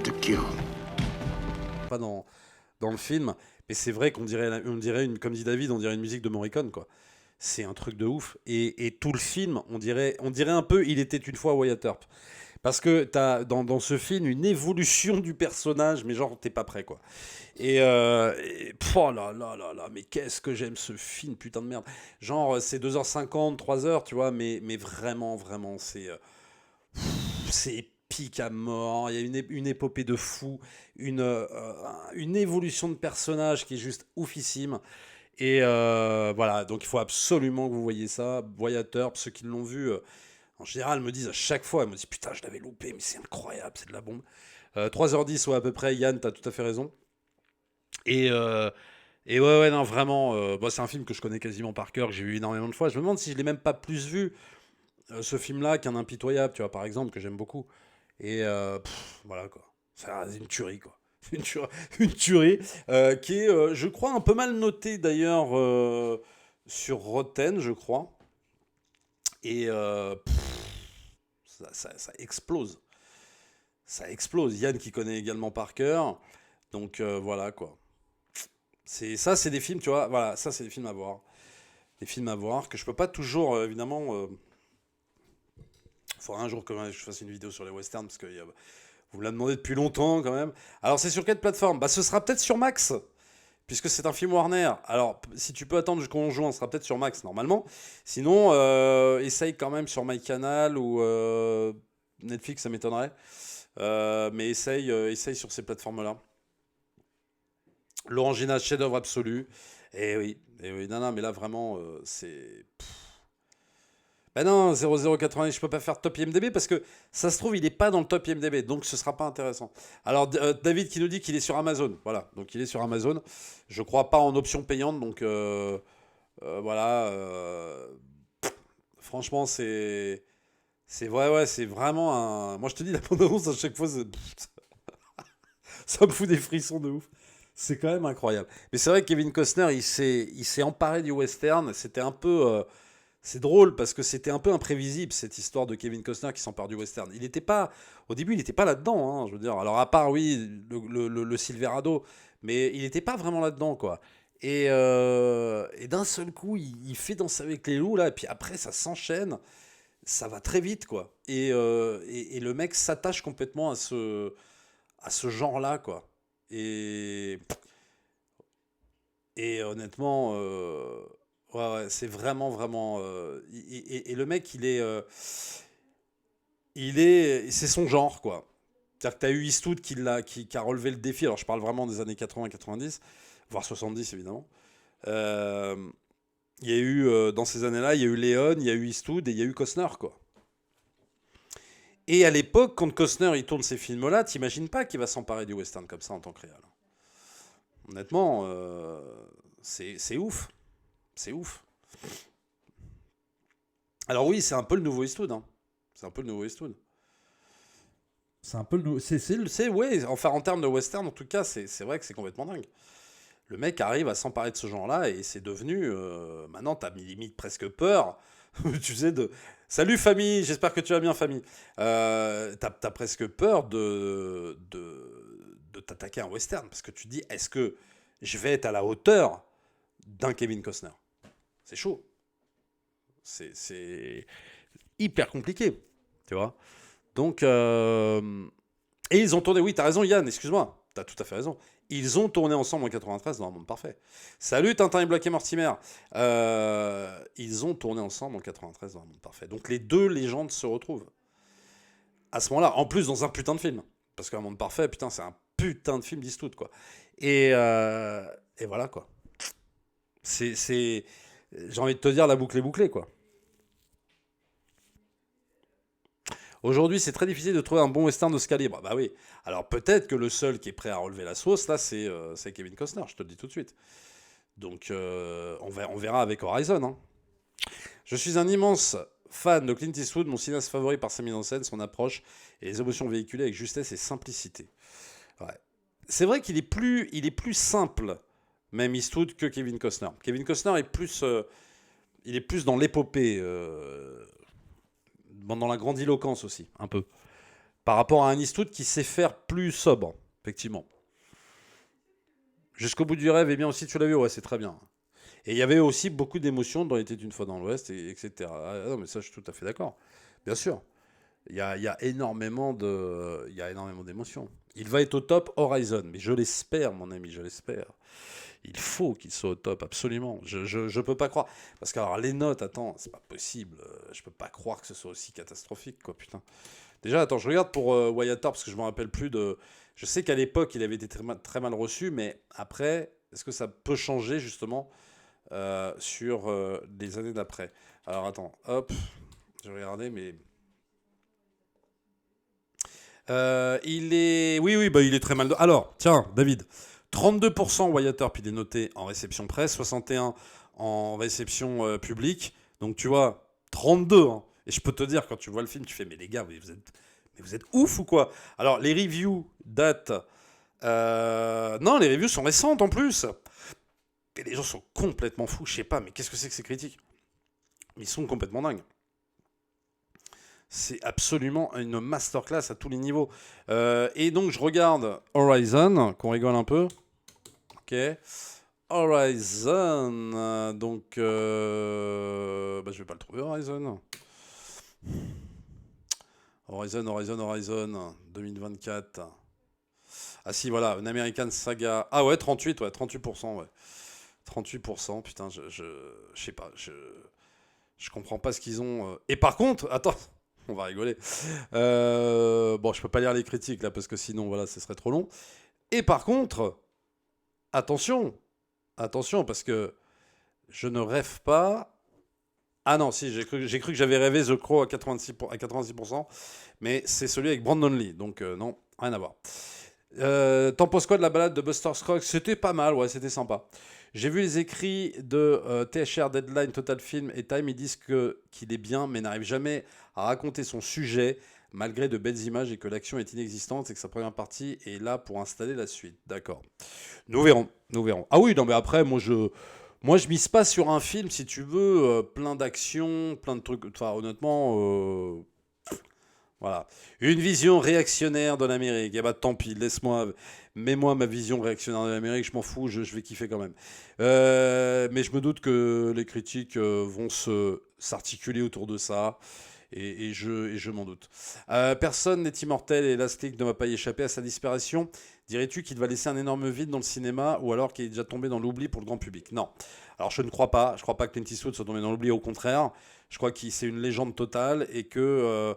to kill. Pas dans le film, mais c'est vrai qu'on dirait, comme dit David, on dirait une musique de Morricone, quoi. C'est un truc de ouf. Et tout le film, on dirait un peu Il était une fois Wyatt Earp. Parce que t'as dans ce film une évolution du personnage, mais genre t'es pas prêt, quoi. Oh là là là là, mais qu'est-ce que j'aime ce film, putain de merde. Genre c'est 2h50, 3h, tu vois, mais vraiment, c'est épique à mort. Il y a une épopée de fou, une évolution de personnage qui est juste oufissime. Et voilà, donc il faut absolument que vous voyez ça. Wyatt Earp, ceux qui l'ont vu... en général, me disent à chaque fois, ils me disent putain, je l'avais loupé, mais c'est incroyable, c'est de la bombe. 3h10, ouais, à peu près, Yann, t'as tout à fait raison. Et ouais, non, vraiment, c'est un film que je connais quasiment par cœur, que j'ai vu énormément de fois. Je me demande si je l'ai même pas plus vu, ce film-là, qu'un Impitoyable, tu vois, par exemple, que j'aime beaucoup. Et voilà, quoi. C'est une tuerie, quoi. Une tuerie qui est, je crois, un peu mal notée, d'ailleurs, sur Rotten, je crois. Et ça explose. Ça explose. Yann qui connaît également par cœur. Donc voilà, quoi. C'est des films, tu vois. Voilà, ça c'est des films à voir. Des films à voir que je peux pas toujours, évidemment. Faudra un jour que je fasse une vidéo sur les westerns parce que vous me l'avez demandé depuis longtemps quand même. Alors c'est sur quelle plateforme ? Bah ce sera peut-être sur Max. Puisque c'est un film Warner. Alors, si tu peux attendre jusqu'au 11 juin, ce sera peut-être sur Max, normalement. Sinon, essaye quand même sur MyCanal ou Netflix, ça m'étonnerait. Mais essaye sur ces plateformes-là. L'Orangina, chef-d'œuvre absolu. Et oui, non, mais là, vraiment, c'est... Ben non, 0080, je peux pas faire top IMDb parce que ça se trouve, il est pas dans le top IMDb, donc ce sera pas intéressant. Alors, David qui nous dit qu'il est sur Amazon. Voilà, donc il est sur Amazon. Je crois pas en option payante, donc voilà. Franchement, c'est ouais, c'est vraiment un... Moi, je te dis, la bande-annonce, à chaque fois, ça me fout des frissons de ouf. C'est quand même incroyable. Mais c'est vrai que Kevin Costner, il s'est emparé du western. C'était un peu... c'est drôle parce que c'était un peu imprévisible cette histoire de Kevin Costner qui s'empare du western. Au début, il n'était pas là-dedans, hein, je veux dire. Alors à part oui le Silverado, mais il n'était pas vraiment là-dedans, quoi. Et d'un seul coup, il fait Danser avec les loups là, et puis après ça s'enchaîne, ça va très vite, quoi. Et le mec s'attache complètement à ce genre-là, quoi. Et honnêtement. Ouais, c'est vraiment, vraiment... et le mec, c'est son genre, quoi. C'est-à-dire que tu as eu Eastwood qui a relevé le défi. Alors, je parle vraiment des années 80-90, voire 70, évidemment. Il y a eu, dans ces années-là, il y a eu Léon, il y a eu Eastwood et il y a eu Costner, quoi. Et à l'époque, quand Costner, il tourne ces films-là, t'imagines pas qu'il va s'emparer du western comme ça en tant que réal. Honnêtement, c'est ouf. C'est ouf. Alors oui, c'est un peu le nouveau Eastwood. Hein. C'est un peu le nouveau Eastwood. C'est un peu le nouveau... ouais, enfin, en termes de western, en tout cas, c'est vrai que c'est complètement dingue. Le mec arrive à s'emparer de ce genre-là et c'est devenu... maintenant, t'as limite presque peur. Tu sais, Salut famille, j'espère que tu vas bien famille. T'as presque peur de t'attaquer à un western parce que tu te dis, est-ce que je vais être à la hauteur d'un Kevin Costner ? C'est chaud. C'est hyper compliqué, tu vois. Donc, et ils ont tourné, oui, t'as raison Yann, excuse-moi, t'as tout à fait raison. Ils ont tourné ensemble en 93 dans Un monde parfait. Salut Tintin et Bloqué Mortimer. Ils ont tourné ensemble en 93 dans Un monde parfait. Donc les deux légendes se retrouvent. À ce moment-là, en plus dans un putain de film. Parce qu'Un monde parfait, putain, c'est un putain de film d'Eastwood, quoi. Et voilà, quoi. J'ai envie de te dire, la boucle est bouclée, quoi. Aujourd'hui, c'est très difficile de trouver un bon western de ce calibre. Bah oui. Alors peut-être que le seul qui est prêt à relever la sauce, là, c'est Kevin Costner, je te le dis tout de suite. Donc on verra avec Horizon. Hein. Je suis un immense fan de Clint Eastwood, mon cinéaste favori par sa mise en scène, son approche et les émotions véhiculées avec justesse et simplicité. Ouais. C'est vrai qu'il est plus simple, même Eastwood, que Kevin Costner. Kevin Costner est plus dans l'épopée, dans la grandiloquence aussi, un peu. Par rapport à un Eastwood qui sait faire plus sobre, effectivement. Jusqu'au bout du rêve, eh bien aussi, tu l'as vu, ouais, c'est très bien. Et il y avait aussi beaucoup d'émotions dans Il était une fois dans l'Ouest, etc. Ah, non, mais ça, je suis tout à fait d'accord. Bien sûr. Il y a énormément d'émotions. Il va être au top Horizon, mais je l'espère, mon ami, je l'espère. Il faut qu'il soit au top, absolument. Je peux pas croire. Parce que alors, les notes, attends, c'est pas possible. Je peux pas croire que ce soit aussi catastrophique, quoi, putain. Déjà, attends, je regarde pour Wyatt Earp, parce que je me rappelle plus de... Je sais qu'à l'époque, il avait été très mal reçu, mais après, est-ce que ça peut changer, justement, sur les années d'après? Alors, attends, hop, je vais regarder, mais... Oui, bah, il est très mal... Alors, tiens, David... 32% Wyatt Earp, il est noté en réception presse, 61% en réception publique. Donc tu vois, 32. Hein. Et je peux te dire, quand tu vois le film, tu fais, mais les gars, vous êtes ouf ou quoi? Alors, les reviews datent... Non, les reviews sont récentes en plus. Et les gens sont complètement fous. Je sais pas, mais qu'est-ce que c'est que ces critiques? Ils sont complètement dingues. C'est absolument une masterclass à tous les niveaux. Et donc, je regarde Horizon, qu'on rigole un peu. Ok. Horizon. Donc, bah, je vais pas le trouver, Horizon. Horizon 2024. Ah si, voilà, une American Saga. Ah ouais, 38%, ouais. 38%, putain, je sais pas, je comprends pas ce qu'ils ont. Et par contre, attends, on va rigoler. Bon, je peux pas lire les critiques là, parce que sinon, voilà, ce serait trop long. Et par contre... Attention, parce que je ne rêve pas. Ah non, si, j'ai cru que j'avais rêvé The Crow à 86%, mais c'est celui avec Brandon Lee, donc non, rien à voir. T'en penses quoi de la balade de Buster Scruggs? C'était pas mal, ouais, c'était sympa. J'ai vu les écrits de THR, Deadline, Total Film et Time, ils disent qu'il est bien, mais n'arrive jamais à raconter son sujet, malgré de belles images et que l'action est inexistante et que sa première partie est là pour installer la suite. D'accord. Nous verrons. Ah oui, non, mais après, moi, je mise pas sur un film, si tu veux, plein d'actions, plein de trucs. Enfin, honnêtement, voilà. Une vision réactionnaire de l'Amérique. Eh bah, tant pis, mets-moi ma vision réactionnaire de l'Amérique, je m'en fous, je vais kiffer quand même. Mais je me doute que les critiques vont s'articuler autour de ça. Et je m'en doute. Personne n'est immortel et Last Click ne va pas y échapper à sa disparition. Dirais-tu qu'il va laisser un énorme vide dans le cinéma ou alors qu'il est déjà tombé dans l'oubli pour le grand public? Non. Alors je ne crois pas. Je ne crois pas que Clint Eastwood soit tombé dans l'oubli. Au contraire, je crois que c'est une légende totale et que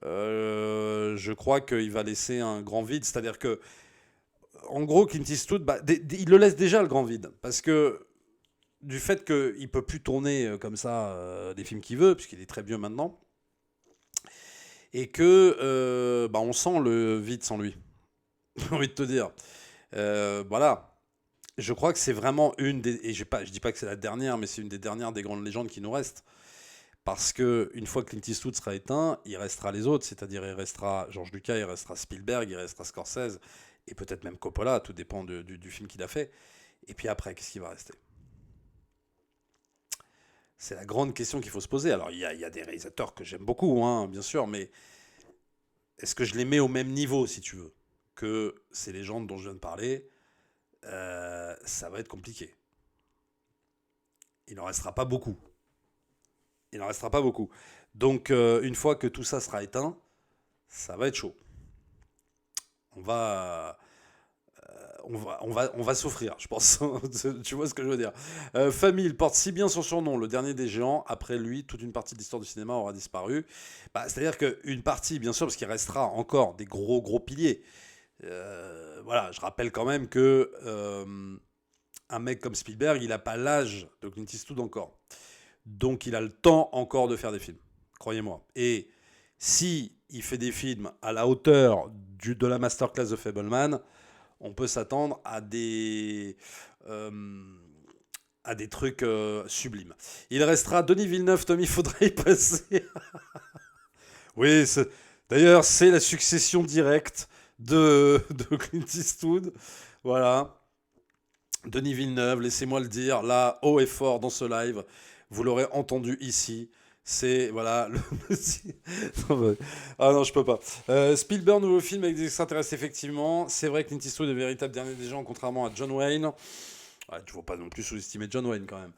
je crois qu'il va laisser un grand vide. C'est-à-dire que, en gros, Clint Eastwood, il le laisse déjà le grand vide. Parce que du fait qu'il ne peut plus tourner comme ça des films qu'il veut, puisqu'il est très vieux maintenant, et que on sent le vide sans lui. J'ai envie de te dire. Voilà. Je crois que c'est vraiment une des... Et je dis pas que c'est la dernière, mais c'est une des dernières des grandes légendes qui nous restent. Parce qu'une fois que Clint Eastwood sera éteint, il restera les autres. C'est-à-dire, il restera George Lucas, il restera Spielberg, il restera Scorsese, et peut-être même Coppola, tout dépend du film qu'il a fait. Et puis après, qu'est-ce qui va rester? C'est la grande question qu'il faut se poser. Alors, il y a des réalisateurs que j'aime beaucoup, hein, bien sûr, mais est-ce que je les mets au même niveau, si tu veux, que ces légendes dont je viens de parler? Ça va être compliqué. Il n'en restera pas beaucoup. Donc, une fois que tout ça sera éteint, ça va être chaud. On va souffrir, je pense. Tu vois ce que je veux dire. Famille porte si bien son surnom, le dernier des géants. Après lui, toute une partie de l'histoire du cinéma aura disparu. C'est-à-dire qu'une partie, bien sûr, parce qu'il restera encore des gros piliers. Voilà, je rappelle quand même que un mec comme Spielberg, il n'a pas l'âge de Clint Eastwood encore. Donc il a le temps encore de faire des films, croyez-moi. Et si il fait des films à la hauteur de la masterclass de Fableman, on peut s'attendre à des trucs sublimes. Il restera Denis Villeneuve, Tommy, il faudrait y passer. Oui, d'ailleurs, c'est la succession directe de Clint Eastwood. Voilà. Denis Villeneuve, laissez-moi le dire, là, haut et fort dans ce live, vous l'aurez entendu ici. C'est, voilà, ah non, je peux pas. Spielberg, nouveau film avec des extraterrestres, effectivement. C'est vrai que Clint Eastwood est le véritable dernier des gens, contrairement à John Wayne. Ouais, tu ne faut pas non plus sous-estimer John Wayne, quand même.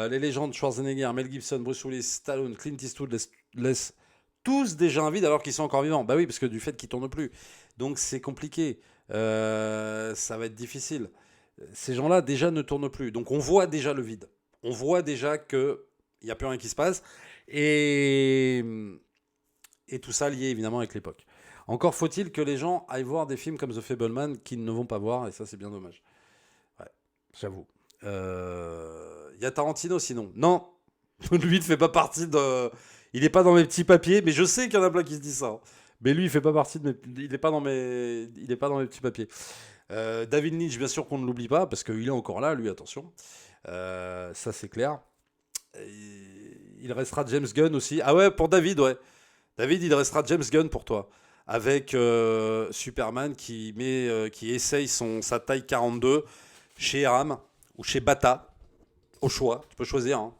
Les légendes, Schwarzenegger, Mel Gibson, Bruce Willis, Stallone, Clint Eastwood laissent tous déjà un vide alors qu'ils sont encore vivants. Bah oui, parce que du fait qu'ils ne tournent plus. Donc c'est compliqué. Ça va être difficile. Ces gens-là, déjà, ne tournent plus. Donc on voit déjà le vide. On voit déjà qu'il n'y a plus rien qui se passe. Et tout ça lié évidemment avec l'époque. Encore faut-il que les gens aillent voir des films comme The Fableman qu'ils ne vont pas voir, et ça c'est bien dommage. Ouais, j'avoue. Y a Tarantino sinon. Non, lui il ne fait pas partie de... Il n'est pas dans mes petits papiers, mais je sais qu'il y en a plein qui se disent ça. Hein. Mais lui il fait pas partie de mes... Il n'est pas dans mes petits papiers. David Lynch, bien sûr qu'on ne l'oublie pas, parce qu'il est encore là, lui, attention. Ça c'est clair. Il restera James Gunn aussi. Ah ouais, pour David, ouais. David, il restera James Gunn pour toi. Avec Superman qui essaye sa taille 42 chez Ram ou chez Bata. Au choix, tu peux choisir. Hein.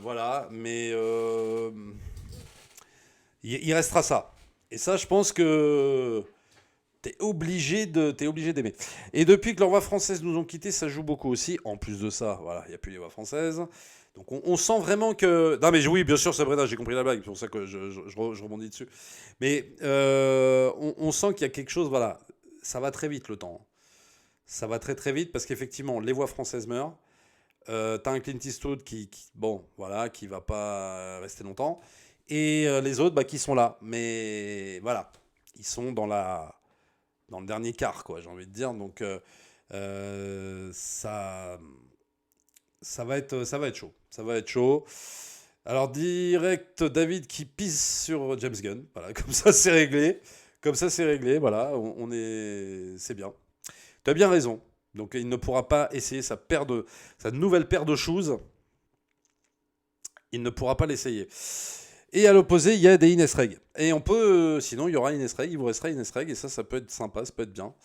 Voilà, mais il restera ça. Et ça, je pense que t'es obligé d'aimer. Et depuis que les voix françaises nous ont quittés, ça joue beaucoup aussi. En plus de ça, voilà, il n'y a plus les voix françaises. Donc on sent vraiment que... Non mais oui, bien sûr, Sabrina, j'ai compris la blague. C'est pour ça que je rebondis dessus. Mais on sent qu'il y a quelque chose... Voilà, ça va très vite le temps. Ça va très très vite parce qu'effectivement, les voix françaises meurent. T'as un Clint Eastwood qui va pas rester longtemps. Et les autres qui sont là. Mais voilà, ils sont dans le dernier quart, quoi, j'ai envie de dire. Donc ça va être chaud. Ça va être chaud. Alors, direct, David qui pisse sur James Gunn. Voilà, comme ça, c'est réglé. Voilà, c'est bien. Tu as bien raison. Donc, il ne pourra pas essayer sa nouvelle paire de shoes. Il ne pourra pas l'essayer. Et à l'opposé, il y a des Ines Reg. Et on peut... sinon, il y aura Ines Reg. Il vous restera Ines Reg. Et ça peut être sympa. Ça peut être bien.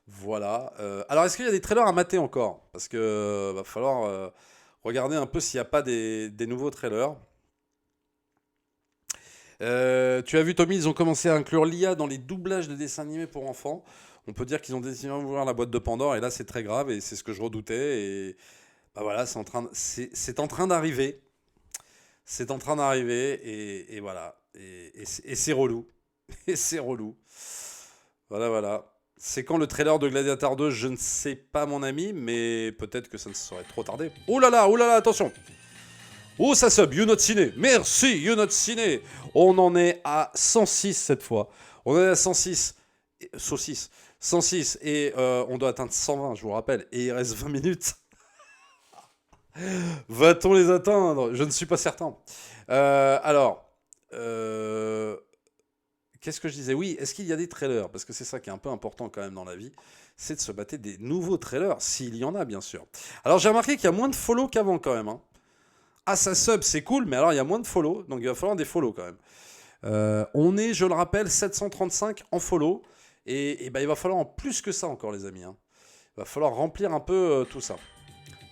Voilà. Alors, est-ce qu'il y a des trailers à mater encore ? Parce que va falloir regarder un peu s'il n'y a pas des nouveaux trailers. Tu as vu, Tommy, ils ont commencé à inclure l'IA dans les doublages de dessins animés pour enfants. On peut dire qu'ils ont décidé d'ouvrir la boîte de Pandore. Et là, c'est très grave. Et c'est ce que je redoutais. Et voilà, c'est en train d'arriver. C'est en train d'arriver. Et voilà. Et c'est relou. Et c'est relou. Voilà. C'est quand le trailer de Gladiator 2, je ne sais pas, mon ami, mais peut-être que ça ne serait trop tardé. Oh là là, attention. Oh, ça sub, You Not Ciné. Merci, You Not Ciné. On en est à 106 cette fois. On est à 106. Saucisse. 106. Et on doit atteindre 120, je vous rappelle. Et il reste 20 minutes. Va-t-on les atteindre ? Je ne suis pas certain. Alors... Qu'est-ce que je disais ? Oui, est-ce qu'il y a des trailers ? Parce que c'est ça qui est un peu important quand même dans la vie, c'est de se battre des nouveaux trailers, s'il y en a bien sûr. Alors j'ai remarqué qu'il y a moins de follow qu'avant quand même. Hein. Ah, ça sub, c'est cool, mais alors il y a moins de follow, donc il va falloir des follow quand même. On est, je le rappelle, 735 en follow, et il va falloir en plus que ça encore les amis. Hein. Il va falloir remplir un peu tout ça.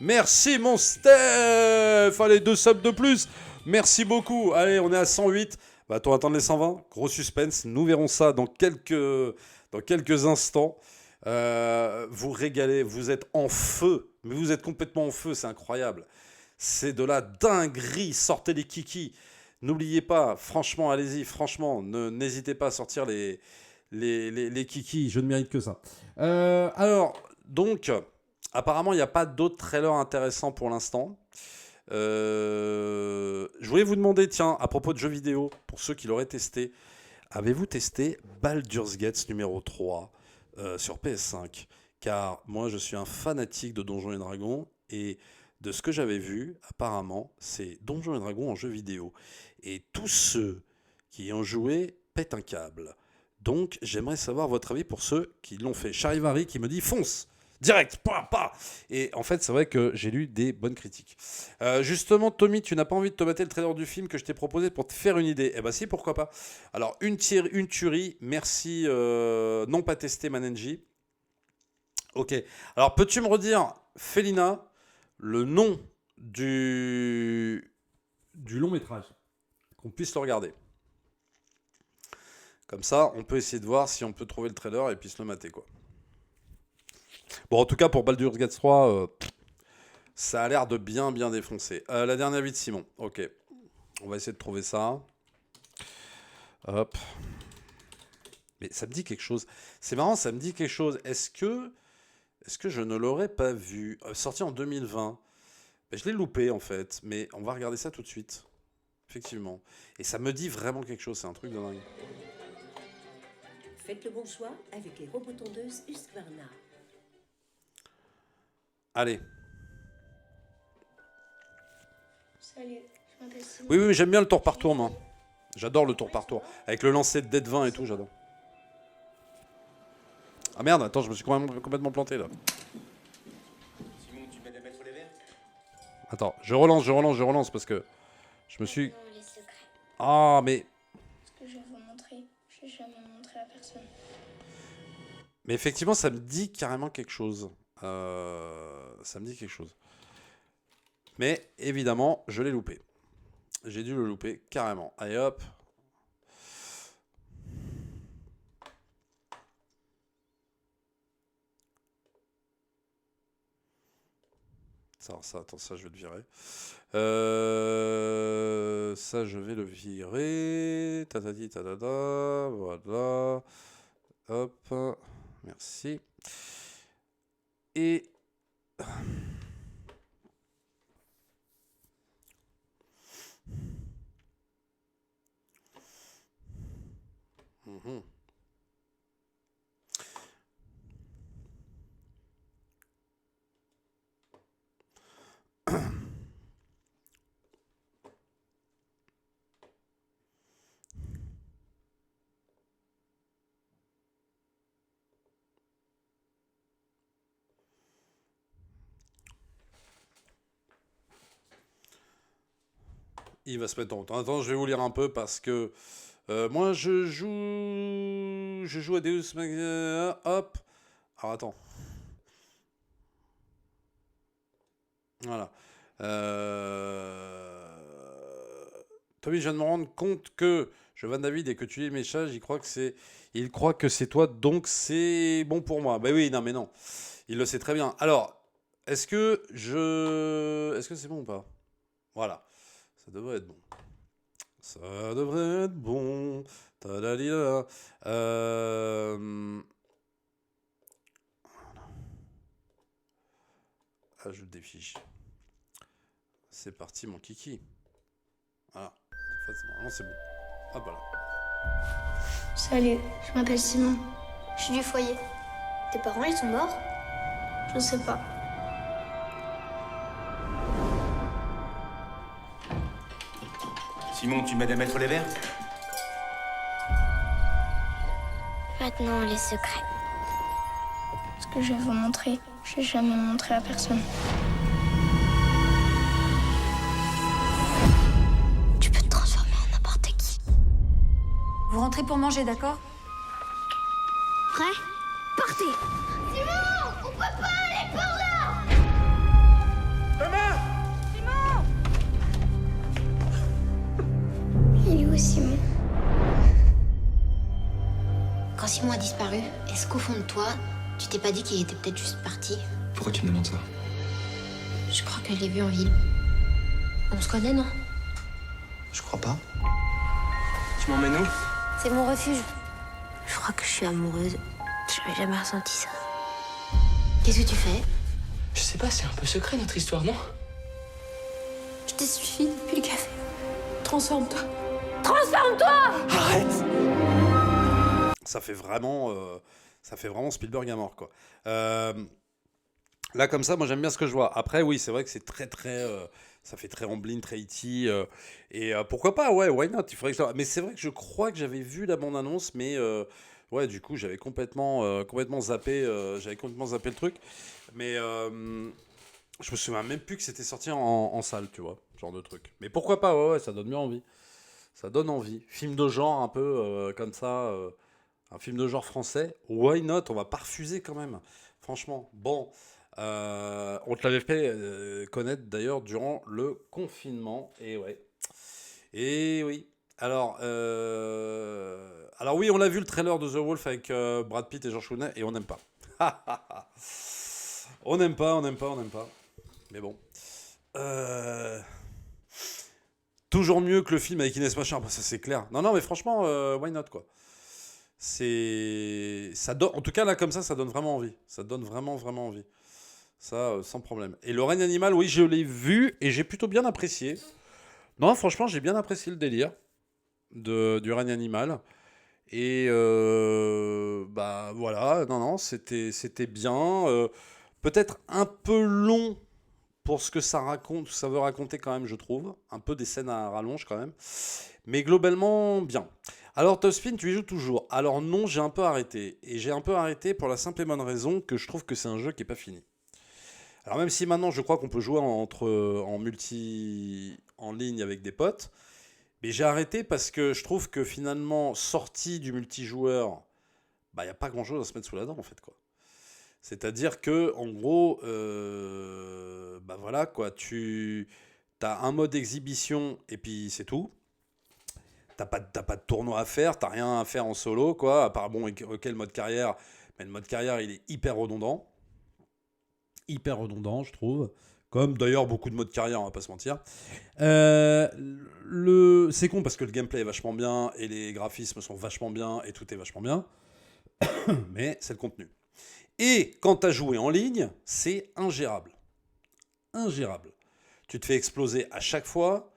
Merci mon Steph ! Allez, 2 subs de plus. Merci beaucoup. Allez, on est à 108. Va-t-on attendre les 120 ? Gros suspense. Nous verrons ça dans quelques instants. Vous régalez. Vous êtes en feu. Mais vous êtes complètement en feu. C'est incroyable. C'est de la dinguerie. Sortez les kikis. N'oubliez pas. Franchement, allez-y. Franchement, n'hésitez pas à sortir les kikis. Je ne mérite que ça. Alors, donc, apparemment, il n'y a pas d'autres trailers intéressants pour l'instant. Je voulais vous demander, tiens, à propos de jeux vidéo, pour ceux qui l'auraient testé, avez-vous testé Baldur's Gate numéro 3 sur PS5 ? Car moi, je suis un fanatique de Donjons et Dragons, et de ce que j'avais vu, apparemment, c'est Donjons et Dragons en jeu vidéo. Et tous ceux qui y ont joué pète un câble. Donc, j'aimerais savoir votre avis pour ceux qui l'ont fait. Charivari qui me dit fonce direct, pas. Et en fait, c'est vrai que j'ai lu des bonnes critiques. Justement, Tommy, tu n'as pas envie de te mater le trailer du film que je t'ai proposé pour te faire une idée. Eh ben si, pourquoi pas. Alors, une tuerie, merci, non pas testé Manenji. Ok. Alors, peux-tu me redire, Félina, le nom du long métrage, qu'on puisse le regarder. Comme ça, on peut essayer de voir si on peut trouver le trailer et puis se le mater, quoi. Bon, en tout cas, pour Baldur's Gate 3, ça a l'air de bien défoncer. La dernière vie de Simon. Ok. On va essayer de trouver ça. Hop. Mais ça me dit quelque chose. C'est marrant, ça me dit quelque chose. Est-ce que je ne l'aurais pas vu sorti en 2020. Ben, je l'ai loupé, en fait. Mais on va regarder ça tout de suite. Effectivement. Et ça me dit vraiment quelque chose. C'est un truc de dingue. Faites le bon choix avec les robots tondeuses Husqvarna. Allez. Salut, je m'appelle Simon. Oui, mais j'aime bien le tour par tour, moi. J'adore le tour par tour. Avec le lancer de Dead 20 et tout, j'adore. Ah merde, attends, je me suis complètement planté, là. Simon, tu m'aides à mettre les verres? Attends, je relance, parce que je me suis... Non, les secrets. Ah, mais... Ce que je vais vous montrer, je n'ai jamais montré à personne. Mais effectivement, ça me dit carrément quelque chose. Ça me dit quelque chose. Mais évidemment, je l'ai loupé. J'ai dû le louper carrément. Allez hop. Attends, ça je vais le virer. Ça je vais le virer. Tatati tatata. Voilà. Hop. Merci. Et... Mhm. Il va se mettre en temps. Attends, je vais vous lire un peu parce que moi je joue à Deus Ex hop. Alors attends. Voilà. Tommy, je viens de me rendre compte que Jovan David et que tu lis le message, il croit que c'est toi, donc c'est bon pour moi. Ben oui, non mais non. Il le sait très bien. Alors, est-ce que c'est bon ou pas? Voilà. Ça devrait être bon. Ça devrait être bon. Tadalila. Ajoute des fiches. C'est parti, mon kiki. Voilà. Normalement, c'est bon. Hop, voilà. Salut, je m'appelle Simon. Je suis du foyer. Tes parents, ils sont morts? Je sais pas. Simon, tu m'aides à mettre les verres? Maintenant, les secrets. Ce que je vais vous montrer, je n'ai jamais montré à personne. Tu peux te transformer en n'importe qui. Vous rentrez pour manger, d'accord? Prêt? Partez! Simon! On peut pas aller par là! Il est où, Simon? Quand Simon a disparu, est-ce qu'au fond de toi, tu t'es pas dit qu'il était peut-être juste parti? Pourquoi tu me demandes ça? Je crois que je l'ai vu en ville. On se connaît, non? Je crois pas. Tu m'emmènes où? C'est mon refuge. Je crois que je suis amoureuse. J'avais jamais ressenti ça. Qu'est-ce que tu fais? Je sais pas, c'est un peu secret notre histoire, non? Je t'ai suivi depuis le café. Transforme-toi. Transforme-toi! Arrête! Ça fait vraiment Spielberg à mort, quoi. Là, comme ça, moi, j'aime bien ce que je vois. Après, oui, c'est vrai que c'est très, très. Ça fait très Amblin, très E.T. Et pourquoi pas, ouais, why not? Il faudrait que Mais c'est vrai que je crois que j'avais vu la bande-annonce, mais ouais, du coup, j'avais complètement zappé le truc. Mais je me souviens même plus que c'était sorti en salle, tu vois, ce genre de truc. Mais pourquoi pas, ouais, ouais, ça donne bien envie. Ça donne envie. Film de genre un peu comme ça, un film de genre français, why not? On va pas refuser quand même. Franchement, bon, on te l'avait fait connaître d'ailleurs durant le confinement, et ouais. Et oui. Alors oui, on a vu le trailer de The Wolf avec Brad Pitt et George Clooney, et on n'aime pas. On n'aime pas, on n'aime pas, on n'aime pas. Mais bon. Euh, Toujours mieux que le film avec Inès Machin, bah, ça c'est clair. Non, non, mais franchement, why not, quoi. Ça donne, en tout cas, là, comme ça donne vraiment envie. Ça donne vraiment, vraiment envie. Ça, sans problème. Et le règne animal, oui, je l'ai vu et j'ai plutôt bien apprécié. Non, franchement, j'ai bien apprécié le délire du règne animal. Et bah voilà, non, non, c'était bien. Peut-être un peu long pour ce que ça raconte, ça veut raconter quand même, je trouve. Un peu des scènes à rallonge quand même. Mais globalement, bien. Alors, Top Spin, tu y joues toujours. Alors non, j'ai un peu arrêté. Et j'ai un peu arrêté pour la simple et bonne raison que je trouve que c'est un jeu qui n'est pas fini. Alors même si maintenant, je crois qu'on peut jouer en multi, en ligne avec des potes, mais j'ai arrêté parce que je trouve que finalement, sorti du multijoueur, bah, il n'y a pas grand-chose à se mettre sous la dent, en fait, quoi. C'est-à-dire que, en gros, bah voilà, quoi, tu as un mode exhibition et puis c'est tout. T'as pas de tournoi à faire, t'as rien à faire en solo, quoi, à part, bon, ok, le mode carrière, mais le mode carrière, il est hyper redondant. Hyper redondant, je trouve. Comme d'ailleurs beaucoup de modes carrière, on va pas se mentir. C'est con parce que le gameplay est vachement bien et les graphismes sont vachement bien et tout est vachement bien. Mais c'est le contenu. Et quand t'as joué en ligne, c'est ingérable. Ingérable. Tu te fais exploser à chaque fois.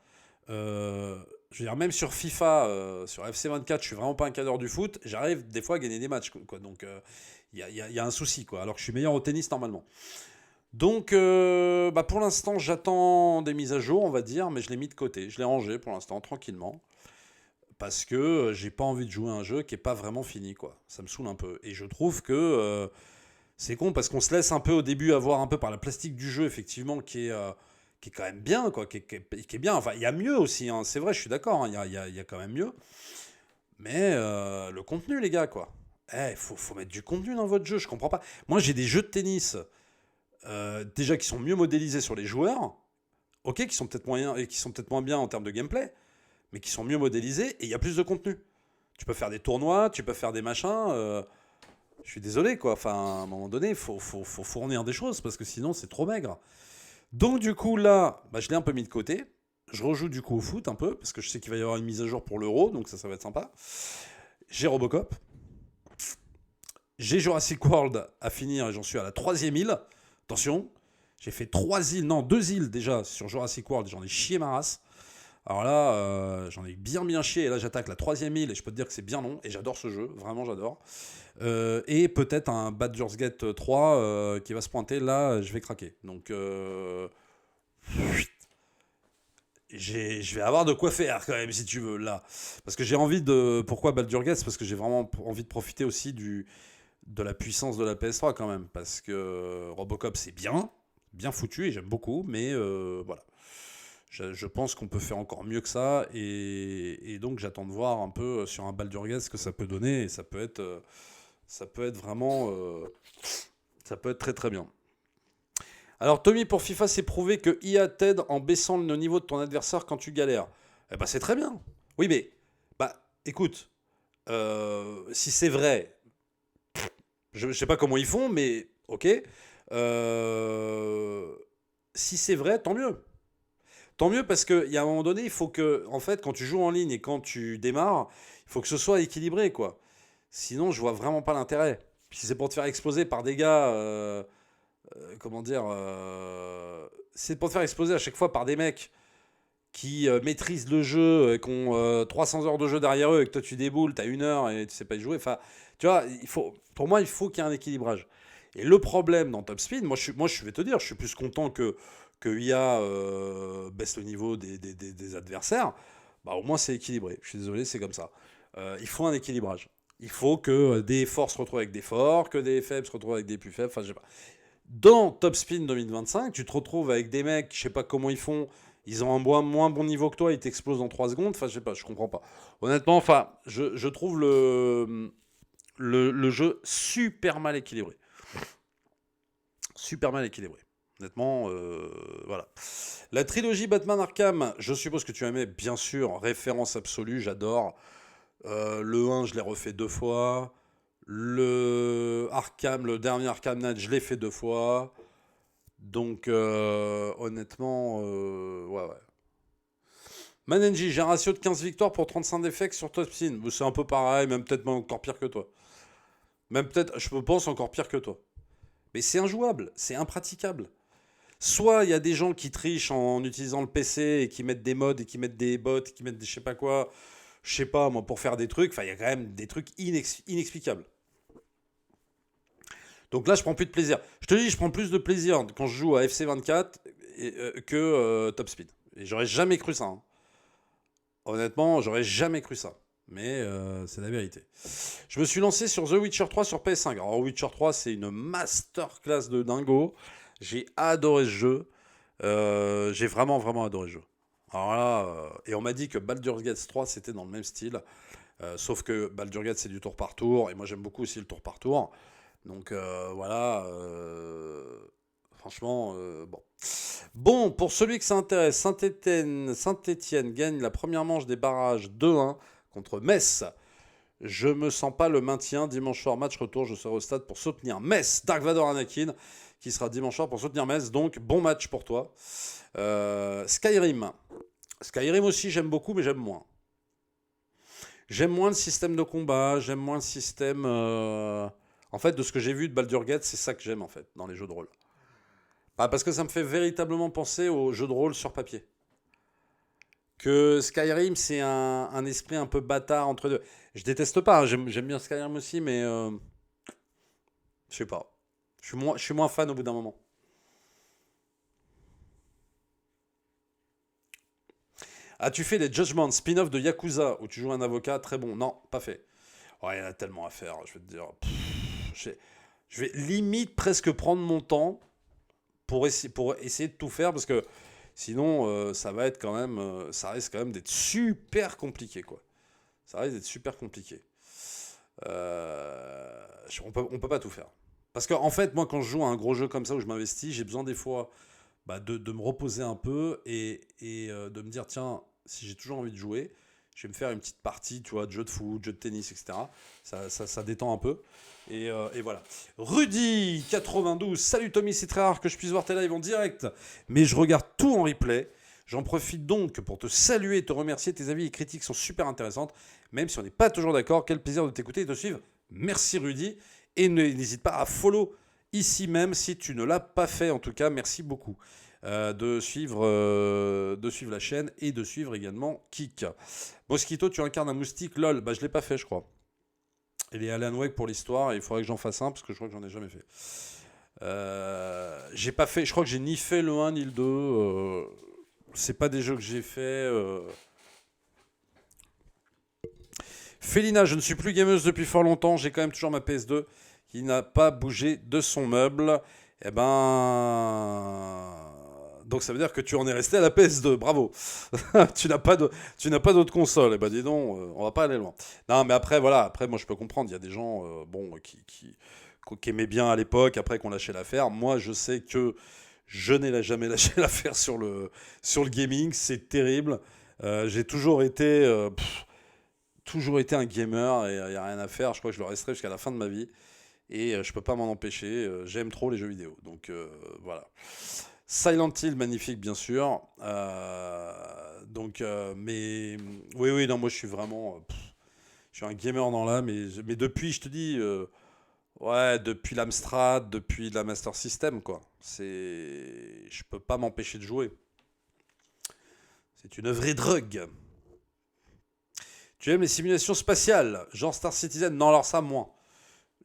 Je veux dire, même sur FIFA, sur FC24, je suis vraiment pas un cadre du foot. J'arrive des fois à gagner des matchs, quoi. Donc, y a un souci, quoi. Alors que je suis meilleur au tennis normalement. Donc, bah pour l'instant, j'attends des mises à jour, on va dire, mais je l'ai mis de côté. Je l'ai rangé pour l'instant, tranquillement. Parce que j'ai pas envie de jouer à un jeu qui est pas vraiment fini, quoi. Ça me saoule un peu. Et je trouve que c'est con parce qu'on se laisse un peu au début avoir un peu par la plastique du jeu, effectivement, qui est quand même bien, quoi. Qui est bien. Enfin, il y a mieux aussi, hein. C'est vrai, je suis d'accord, hein. Il y a quand même mieux. Mais le contenu, les gars, quoi. Faut mettre du contenu dans votre jeu, je comprends pas. Moi, j'ai des jeux de tennis. Déjà qui sont mieux modélisés sur les joueurs, ok, qui sont peut-être moyens et qui sont peut-être moins bien en termes de gameplay, mais qui sont mieux modélisés et il y a plus de contenu. Tu peux faire des tournois, tu peux faire des machins. Je suis désolé, quoi. Enfin, à un moment donné, il faut fournir des choses parce que sinon c'est trop maigre. Donc du coup là, bah, je l'ai un peu mis de côté. Je rejoue du coup au foot un peu parce que je sais qu'il va y avoir une mise à jour pour l'Euro, donc ça va être sympa. J'ai Robocop. J'ai Jurassic World à finir et j'en suis à la 3e île. Attention, j'ai fait 2 îles déjà sur Jurassic World, j'en ai chié ma race. Alors là, j'en ai bien chié, et là j'attaque la 3e île, et je peux te dire que c'est bien long, et j'adore ce jeu, vraiment j'adore. Et peut-être un Baldur's Gate 3 qui va se pointer, là je vais craquer. Donc, je vais avoir de quoi faire quand même, si tu veux, là. Parce que j'ai envie de... Pourquoi Baldur's Gate? C'est parce que j'ai vraiment envie de profiter aussi de la puissance de la PS3 quand même, parce que Robocop c'est bien foutu et j'aime beaucoup, mais voilà. Je pense qu'on peut faire encore mieux que ça, et donc j'attends de voir un peu sur un Baldur's Gate ce que ça peut donner, et ça peut être vraiment... ça peut être très très bien. Alors Tommy, pour FIFA, c'est prouvé que IA t'aide en baissant le niveau de ton adversaire quand tu galères. Eh ben c'est très bien. Oui mais, bah écoute, si c'est vrai... Je sais pas comment ils font, mais ok. Si c'est vrai, tant mieux. Tant mieux parce qu'il y a un moment donné, il faut que, en fait, quand tu joues en ligne et quand tu démarres, il faut que ce soit équilibré, quoi. Sinon, je vois vraiment pas l'intérêt. Si c'est pour te faire exploser par des gars, comment dire, c'est pour te faire exploser à chaque fois par des mecs qui maîtrisent le jeu, qui ont 300 heures de jeu derrière eux, et que toi tu déboules, t'as 1 heure et tu sais pas y jouer. Enfin, tu vois, pour moi, il faut qu'il y ait un équilibrage. Et le problème dans Top Spin, moi je vais te dire, je suis plus content que IA baisse le niveau des adversaires. Bah, au moins c'est équilibré. Je suis désolé, c'est comme ça. Il faut un équilibrage. Il faut que des forts se retrouvent avec des forts, que des faibles se retrouvent avec des plus faibles. Enfin, je sais pas. Dans Top Spin 2025, tu te retrouves avec des mecs, je sais pas comment ils font. Ils ont un moins bon niveau que toi, ils t'explosent en 3 secondes. Enfin, je sais pas, je comprends pas. Honnêtement, enfin, je trouve le jeu super mal équilibré. Super mal équilibré. Honnêtement, voilà. La trilogie Batman Arkham, je suppose que tu aimais, bien sûr, référence absolue, j'adore. Le 1, je l'ai refait 2 fois. Le dernier Arkham Knight, je l'ai fait 2 fois. Donc, honnêtement, ouais. Manenji, j'ai un ratio de 15 victoires pour 35 défaites sur Top Spin. C'est un peu pareil, même peut-être encore pire que toi. Même peut-être, je pense, encore pire que toi. Mais c'est injouable, c'est impraticable. Soit il y a des gens qui trichent en utilisant le PC et qui mettent des mods et qui mettent des bots, et qui mettent des je sais pas quoi, je sais pas moi, pour faire des trucs. Enfin, il y a quand même des trucs inexplicables. Donc là, je prends plus de plaisir. Je te dis, je prends plus de plaisir quand je joue à FC24 que Top Speed. Et j'aurais jamais cru ça. Hein. Honnêtement, j'aurais jamais cru ça. Mais c'est la vérité. Je me suis lancé sur The Witcher 3 sur PS5. Alors, Witcher 3, c'est une masterclass de dingo. J'ai adoré ce jeu. J'ai vraiment, vraiment adoré ce jeu. Alors là, et on m'a dit que Baldur's Gate 3, c'était dans le même style. Sauf que Baldur's Gate, c'est du tour par tour. Et moi, j'aime beaucoup aussi le tour par tour. Donc voilà. Franchement, bon. Bon, pour celui que ça intéresse, Saint-Étienne gagne la première manche des barrages 2-1 contre Metz. Je me sens pas le maintien. Dimanche soir, match retour. Je serai au stade pour soutenir Metz. Dark Vador Anakin, qui sera dimanche soir pour soutenir Metz. Donc, bon match pour toi. Skyrim. Skyrim aussi, j'aime beaucoup, mais j'aime moins. J'aime moins le système de combat. J'aime moins le système... En fait, de ce que j'ai vu de Baldur's Gate, c'est ça que j'aime, en fait, dans les jeux de rôle. Bah, parce que ça me fait véritablement penser aux jeux de rôle sur papier. Que Skyrim, c'est un esprit un peu bâtard entre deux. Je déteste pas, hein, j'aime bien Skyrim aussi, mais... je sais pas. Je suis moins fan au bout d'un moment. As-tu fait les Judgment spin-off de Yakuza, où tu joues un avocat? Très bon. Non, pas fait. Ouais, il y en a tellement à faire, je vais te dire. Je vais limite presque prendre mon temps pour essayer de tout faire, parce que sinon, ça va être quand même, ça risque quand même d'être super compliqué, quoi. Ça risque d'être super compliqué. On peut pas tout faire. Parce qu'en fait, moi, quand je joue à un gros jeu comme ça où je m'investis, j'ai besoin des fois de me reposer un peu et de me dire, tiens, si j'ai toujours envie de jouer, je vais me faire une petite partie, tu vois, de jeu de foot, de jeu de tennis, etc. Ça détend un peu. Et voilà. Rudy 92, salut Tommy, c'est très rare que je puisse voir tes lives en direct, mais je regarde tout en replay. J'en profite donc pour te saluer et te remercier. Tes avis et critiques sont super intéressantes, même si on n'est pas toujours d'accord. Quel plaisir de t'écouter et de te suivre. Merci Rudy. Et n'hésite pas à follow ici même si tu ne l'as pas fait. En tout cas, merci beaucoup de suivre la chaîne et de suivre également Kik. Mosquito, tu incarnes un moustique, lol. Bah, je l'ai pas fait, je crois. Et les Alan Wake pour l'histoire, il faudrait que j'en fasse un parce que je crois que j'en ai jamais fait. J'ai pas fait, je crois que j'ai ni fait le 1 ni le 2. C'est pas des jeux que j'ai fait. Félina, je ne suis plus gameuse depuis fort longtemps. J'ai quand même toujours ma PS2 qui n'a pas bougé de son meuble. Eh ben. Donc ça veut dire que tu en es resté à la PS2. Bravo. Tu n'as pas d'autre console. Eh ben dis donc, on va pas aller loin. Non, mais après, voilà. Après, moi, je peux comprendre. Il y a des gens qui aimaient bien à l'époque, après qu'on lâchait l'affaire. Moi, je sais que je n'ai jamais lâché l'affaire sur le gaming. C'est terrible. J'ai toujours été un gamer et il n'y a rien à faire. Je crois que je le resterai jusqu'à la fin de ma vie. Et je peux pas m'en empêcher. J'aime trop les jeux vidéo. Donc voilà. Silent Hill, magnifique, bien sûr. Mais oui, non, moi je suis vraiment... je suis un gamer dans l'âme. Mais depuis, je te dis... depuis l'Amstrad, depuis la Master System, quoi. Je peux pas m'empêcher de jouer. C'est une vraie drogue. Tu aimes les simulations spatiales, genre Star Citizen? Non, alors ça, moins.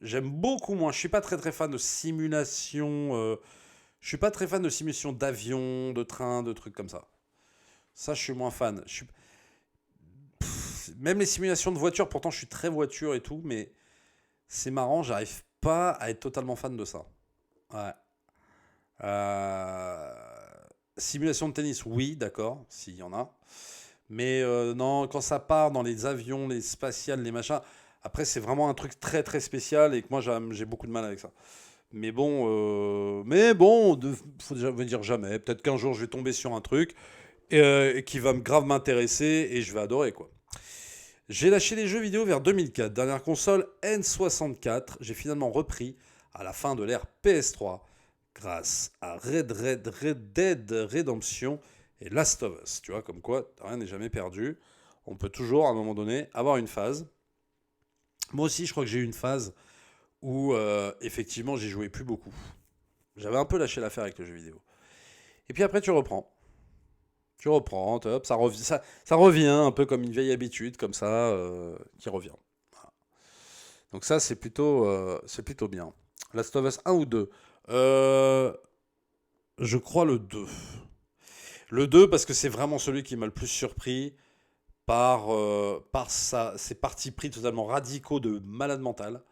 J'aime beaucoup moins. Je suis pas très très fan de simulation. Je suis pas très fan de simulation d'avion, de train, de trucs comme ça. Ça, je suis moins fan. Même les simulations de voiture, pourtant je suis très voiture et tout, mais c'est marrant, j'arrive pas à être totalement fan de ça. Ouais. Euh, Simulation de tennis, oui, d'accord, s'il y en a. Mais non, quand ça part dans les avions, les spatiales, les machins, après c'est vraiment un truc très très spécial et que moi j'ai beaucoup de mal avec ça. Mais bon, faut déjà me dire jamais. Peut-être qu'un jour je vais tomber sur un truc qui va grave m'intéresser et je vais adorer quoi. J'ai lâché les jeux vidéo vers 2004. Dernière console N64. J'ai finalement repris à la fin de l'ère PS3 grâce à Red Dead Redemption et Last of Us. Tu vois, comme quoi, rien n'est jamais perdu. On peut toujours, à un moment donné, avoir une phase. Moi aussi, je crois que j'ai eu une phase où, effectivement, j'y jouais plus beaucoup. J'avais un peu lâché l'affaire avec le jeu vidéo. Et puis après, tu reprends. Hop, ça revient un peu comme une vieille habitude, comme ça, qui revient. Voilà. Donc ça, c'est plutôt bien. Last of Us 1 ou 2 Je crois le 2. Le 2 parce que c'est vraiment celui qui m'a le plus surpris par ses partis pris totalement radicaux de malade mental,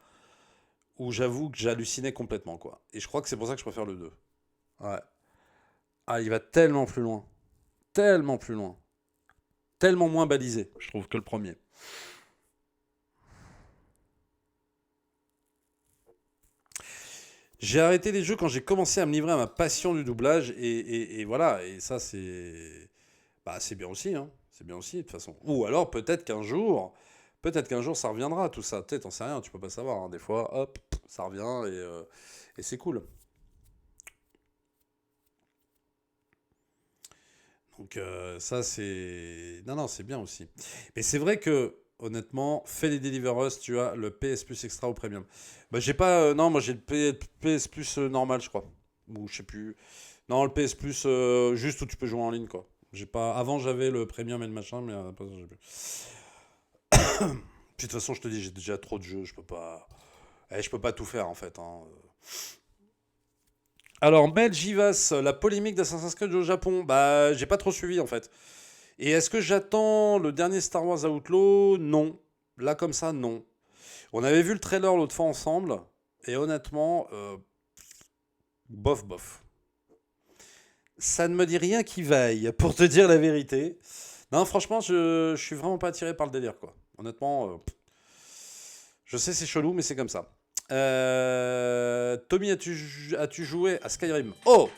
où j'avoue que j'hallucinais complètement, quoi. Et je crois que c'est pour ça que je préfère le 2. Ouais. Ah, il va tellement plus loin. Tellement plus loin. Tellement moins balisé, je trouve, que le premier. J'ai arrêté les jeux quand j'ai commencé à me livrer à ma passion du doublage et voilà, et ça c'est bien aussi, hein. C'est bien aussi de toute façon. Ou alors peut-être qu'un jour ça reviendra tout ça. Peut-être, t'en sais rien, tu peux pas savoir, hein. Des fois, hop, ça revient et c'est cool. Donc ça c'est... Non, c'est bien aussi. Mais c'est vrai que, honnêtement, fais les Deliver Us, tu as le PS Plus Extra ou Premium. Bah j'ai pas... non, moi j'ai le PS Plus normal, je crois. Ou je sais plus. Non, le PS Plus juste où tu peux jouer en ligne, quoi. J'ai pas... Avant j'avais le Premium et le machin, mais pas ça, j'ai plus. Puis de toute façon, je te dis, j'ai déjà trop de jeux, je peux pas... je peux pas tout faire, en fait, hein. Alors, Mel Givas, la polémique d'Assassin's Creed au Japon, bah, j'ai pas trop suivi en fait. Et est-ce que j'attends le dernier Star Wars Outlaw? Non. Là, comme ça, non. On avait vu le trailer l'autre fois ensemble, et honnêtement, bof. Ça ne me dit rien qui vaille, pour te dire la vérité. Non, franchement, je suis vraiment pas attiré par le délire, quoi. Honnêtement, je sais, c'est chelou, mais c'est comme ça. Tommy, as-tu joué à Skyrim? Oh,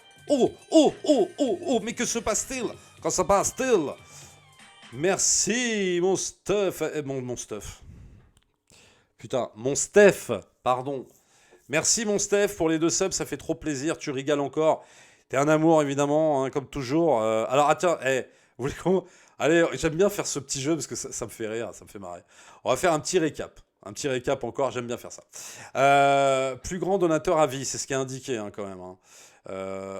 mais que se passe-t-il quand ça passe-t-il? Merci, mon stuff. Mon stuff. Putain, mon Steph, pardon. Merci, mon Steph, pour les 2 subs, ça fait trop plaisir, tu régales encore. T'es un amour, évidemment, hein, comme toujours. Alors, attends, vous voulez qu'on... Allez, j'aime bien faire ce petit jeu parce que ça me fait rire, ça me fait marrer. On va faire un petit récap. Un petit récap encore, j'aime bien faire ça. Plus grand donateur à vie, c'est ce qui est indiqué, hein, quand même. Hein.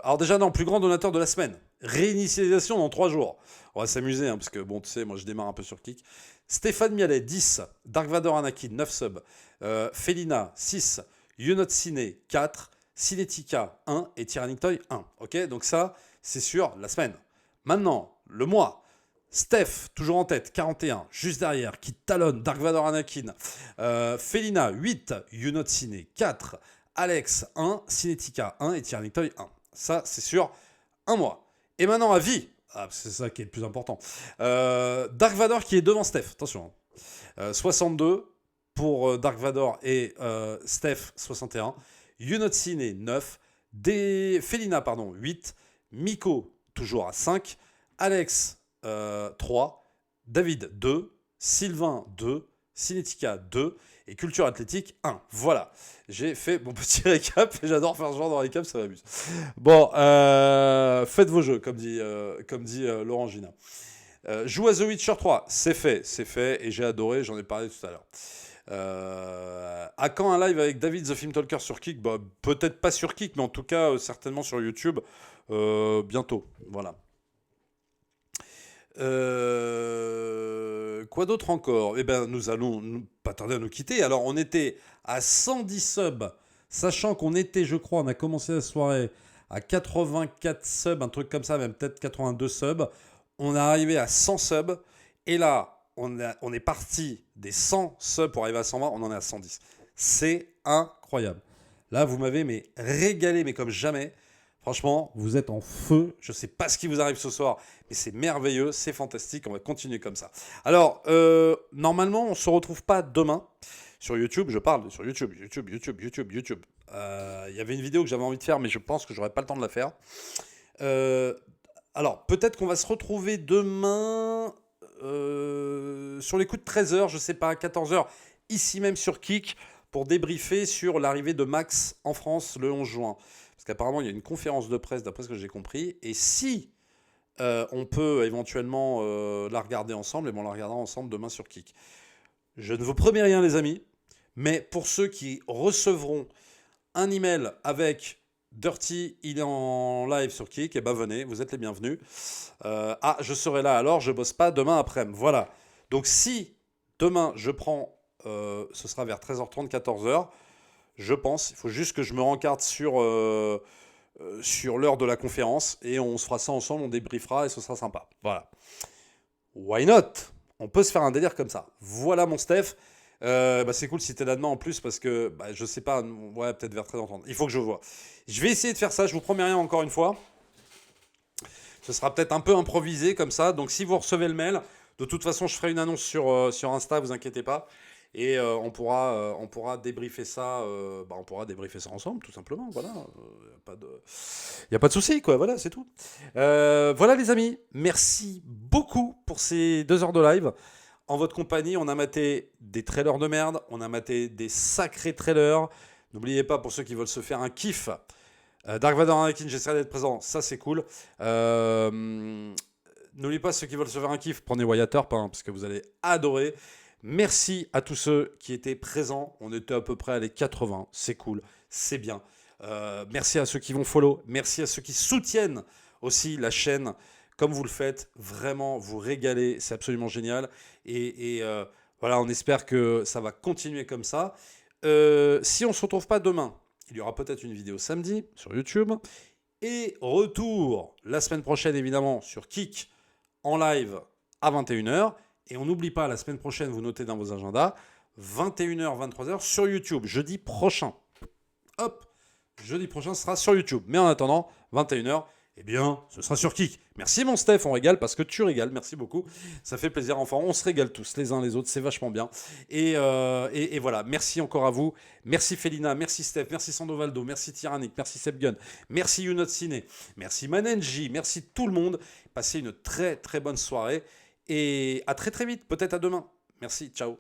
Alors déjà, non, plus grand donateur de la semaine. Réinitialisation dans 3 jours. On va s'amuser, hein, parce que, bon, tu sais, moi, je démarre un peu sur Kik. Stéphane Mialet, 10. Dark Vador Anakin, 9 subs. Felina, 6. Younote Ciné, 4. Cinetica, 1. Et Tyrannic Toy, 1. Ok, donc ça, c'est sur la semaine. Maintenant, le mois. Steph, toujours en tête, 41, juste derrière, qui talonne Dark Vador Anakin. Felina, 8, Younote Ciné, 4, Alex, 1, Cinetica, 1 et Tyrannic Toy, 1. Ça, c'est sur un mois. Et maintenant, à vie, c'est ça qui est le plus important. Dark Vador qui est devant Steph, attention. 62 pour Dark Vador et Steph, 61. Younote Ciné, 9. Felina, 8. Miko, toujours à 5. Alex, 3, David 2, Sylvain 2, Cinetica 2 et Culture Athlétique 1. Voilà, j'ai fait mon petit récap et j'adore faire ce genre de récap, ça m'amuse. Bon, faites vos jeux, comme dit Laurent Gina. Joue à The Witcher 3, c'est fait et j'ai adoré, j'en ai parlé tout à l'heure. À quand un live avec David The Film Talker sur Kik? Bah, peut-être pas sur Kik, mais en tout cas certainement sur YouTube bientôt. Voilà. Quoi d'autre encore? Eh ben, nous allons pas tarder à nous quitter. Alors, on était à 110 subs, sachant qu'on était, je crois, on a commencé la soirée à 84 subs, un truc comme ça, même peut-être 82 subs. On est arrivé à 100 subs. Et là, on est parti des 100 subs pour arriver à 120. On en est à 110. C'est incroyable. Là, vous m'avez régalé, mais comme jamais. Franchement, vous êtes en feu. Je ne sais pas ce qui vous arrive ce soir, mais c'est merveilleux, c'est fantastique. On va continuer comme ça. Alors, normalement, on ne se retrouve pas demain sur YouTube. Je parle sur YouTube. Il y avait une vidéo que j'avais envie de faire, mais je pense que je n'aurai pas le temps de la faire. Alors, peut-être qu'on va se retrouver demain sur les coups de 13h, je ne sais pas, 14h, ici même sur Kik, pour débriefer sur l'arrivée de Max en France le 11 juin. Parce qu'apparemment, il y a une conférence de presse, d'après ce que j'ai compris. Et si on peut éventuellement la regarder ensemble, et on la regardera ensemble demain sur Kik. Je ne vous promets rien, les amis, mais pour ceux qui recevront un email avec Dirty, il est en live sur Kik, et ben venez, vous êtes les bienvenus. Je serai là alors, je bosse pas demain après-midi. Voilà. Donc si demain je prends, ce sera vers 13h30, 14h. Je pense, il faut juste que je me rencarte sur l'heure de la conférence et on se fera ça ensemble, on débriefera et ce sera sympa. Voilà. Why not? On peut se faire un délire comme ça. Voilà mon Steph. C'est cool si t'es là demain en plus parce que je sais pas, ouais, peut-être vers 13h30. Il faut que je vois. Je vais essayer de faire ça, je vous promets rien encore une fois. Ce sera peut-être un peu improvisé comme ça. Donc si vous recevez le mail, de toute façon je ferai une annonce sur Insta, vous inquiétez pas. Et on pourra débriefer ça. On pourra débriefer ça ensemble, tout simplement. Voilà, y a pas de souci, quoi. Voilà, c'est tout. Voilà, les amis. Merci beaucoup pour ces 2 heures de live. En votre compagnie, on a maté des trailers de merde. On a maté des sacrés trailers. N'oubliez pas, pour ceux qui veulent se faire un kiff, Dark Vador Anakin, j'essaierai d'être présent. Ça, c'est cool. N'oubliez pas, ceux qui veulent se faire un kiff, prenez Wyatt Earp, parce que vous allez adorer. Merci à tous ceux qui étaient présents. On était à peu près à les 80. C'est cool, c'est bien. Merci à ceux qui vont follow. Merci à ceux qui soutiennent aussi la chaîne. Comme vous le faites, vraiment, vous régalez. C'est absolument génial. Et voilà, on espère que ça va continuer comme ça. Si on ne se retrouve pas demain, il y aura peut-être une vidéo samedi sur YouTube. Et retour la semaine prochaine, évidemment, sur Kik en live à 21h. Et on n'oublie pas, la semaine prochaine, vous notez dans vos agendas, 21h, 23h sur YouTube, jeudi prochain. Hop, jeudi prochain, ce sera sur YouTube. Mais en attendant, 21h, eh bien, ce sera sur Kik. Merci mon Steph, on régale parce que tu régales, merci beaucoup. Ça fait plaisir, enfin, on se régale tous, les uns les autres, c'est vachement bien. Et voilà, merci encore à vous. Merci Félina, merci Steph, merci Sandovaldo, merci Tyrannic, merci Sebgun, merci Younout Ciné, merci Manenji, merci tout le monde. Passez une très très bonne soirée. Et à très très vite, peut-être à demain. Merci, ciao.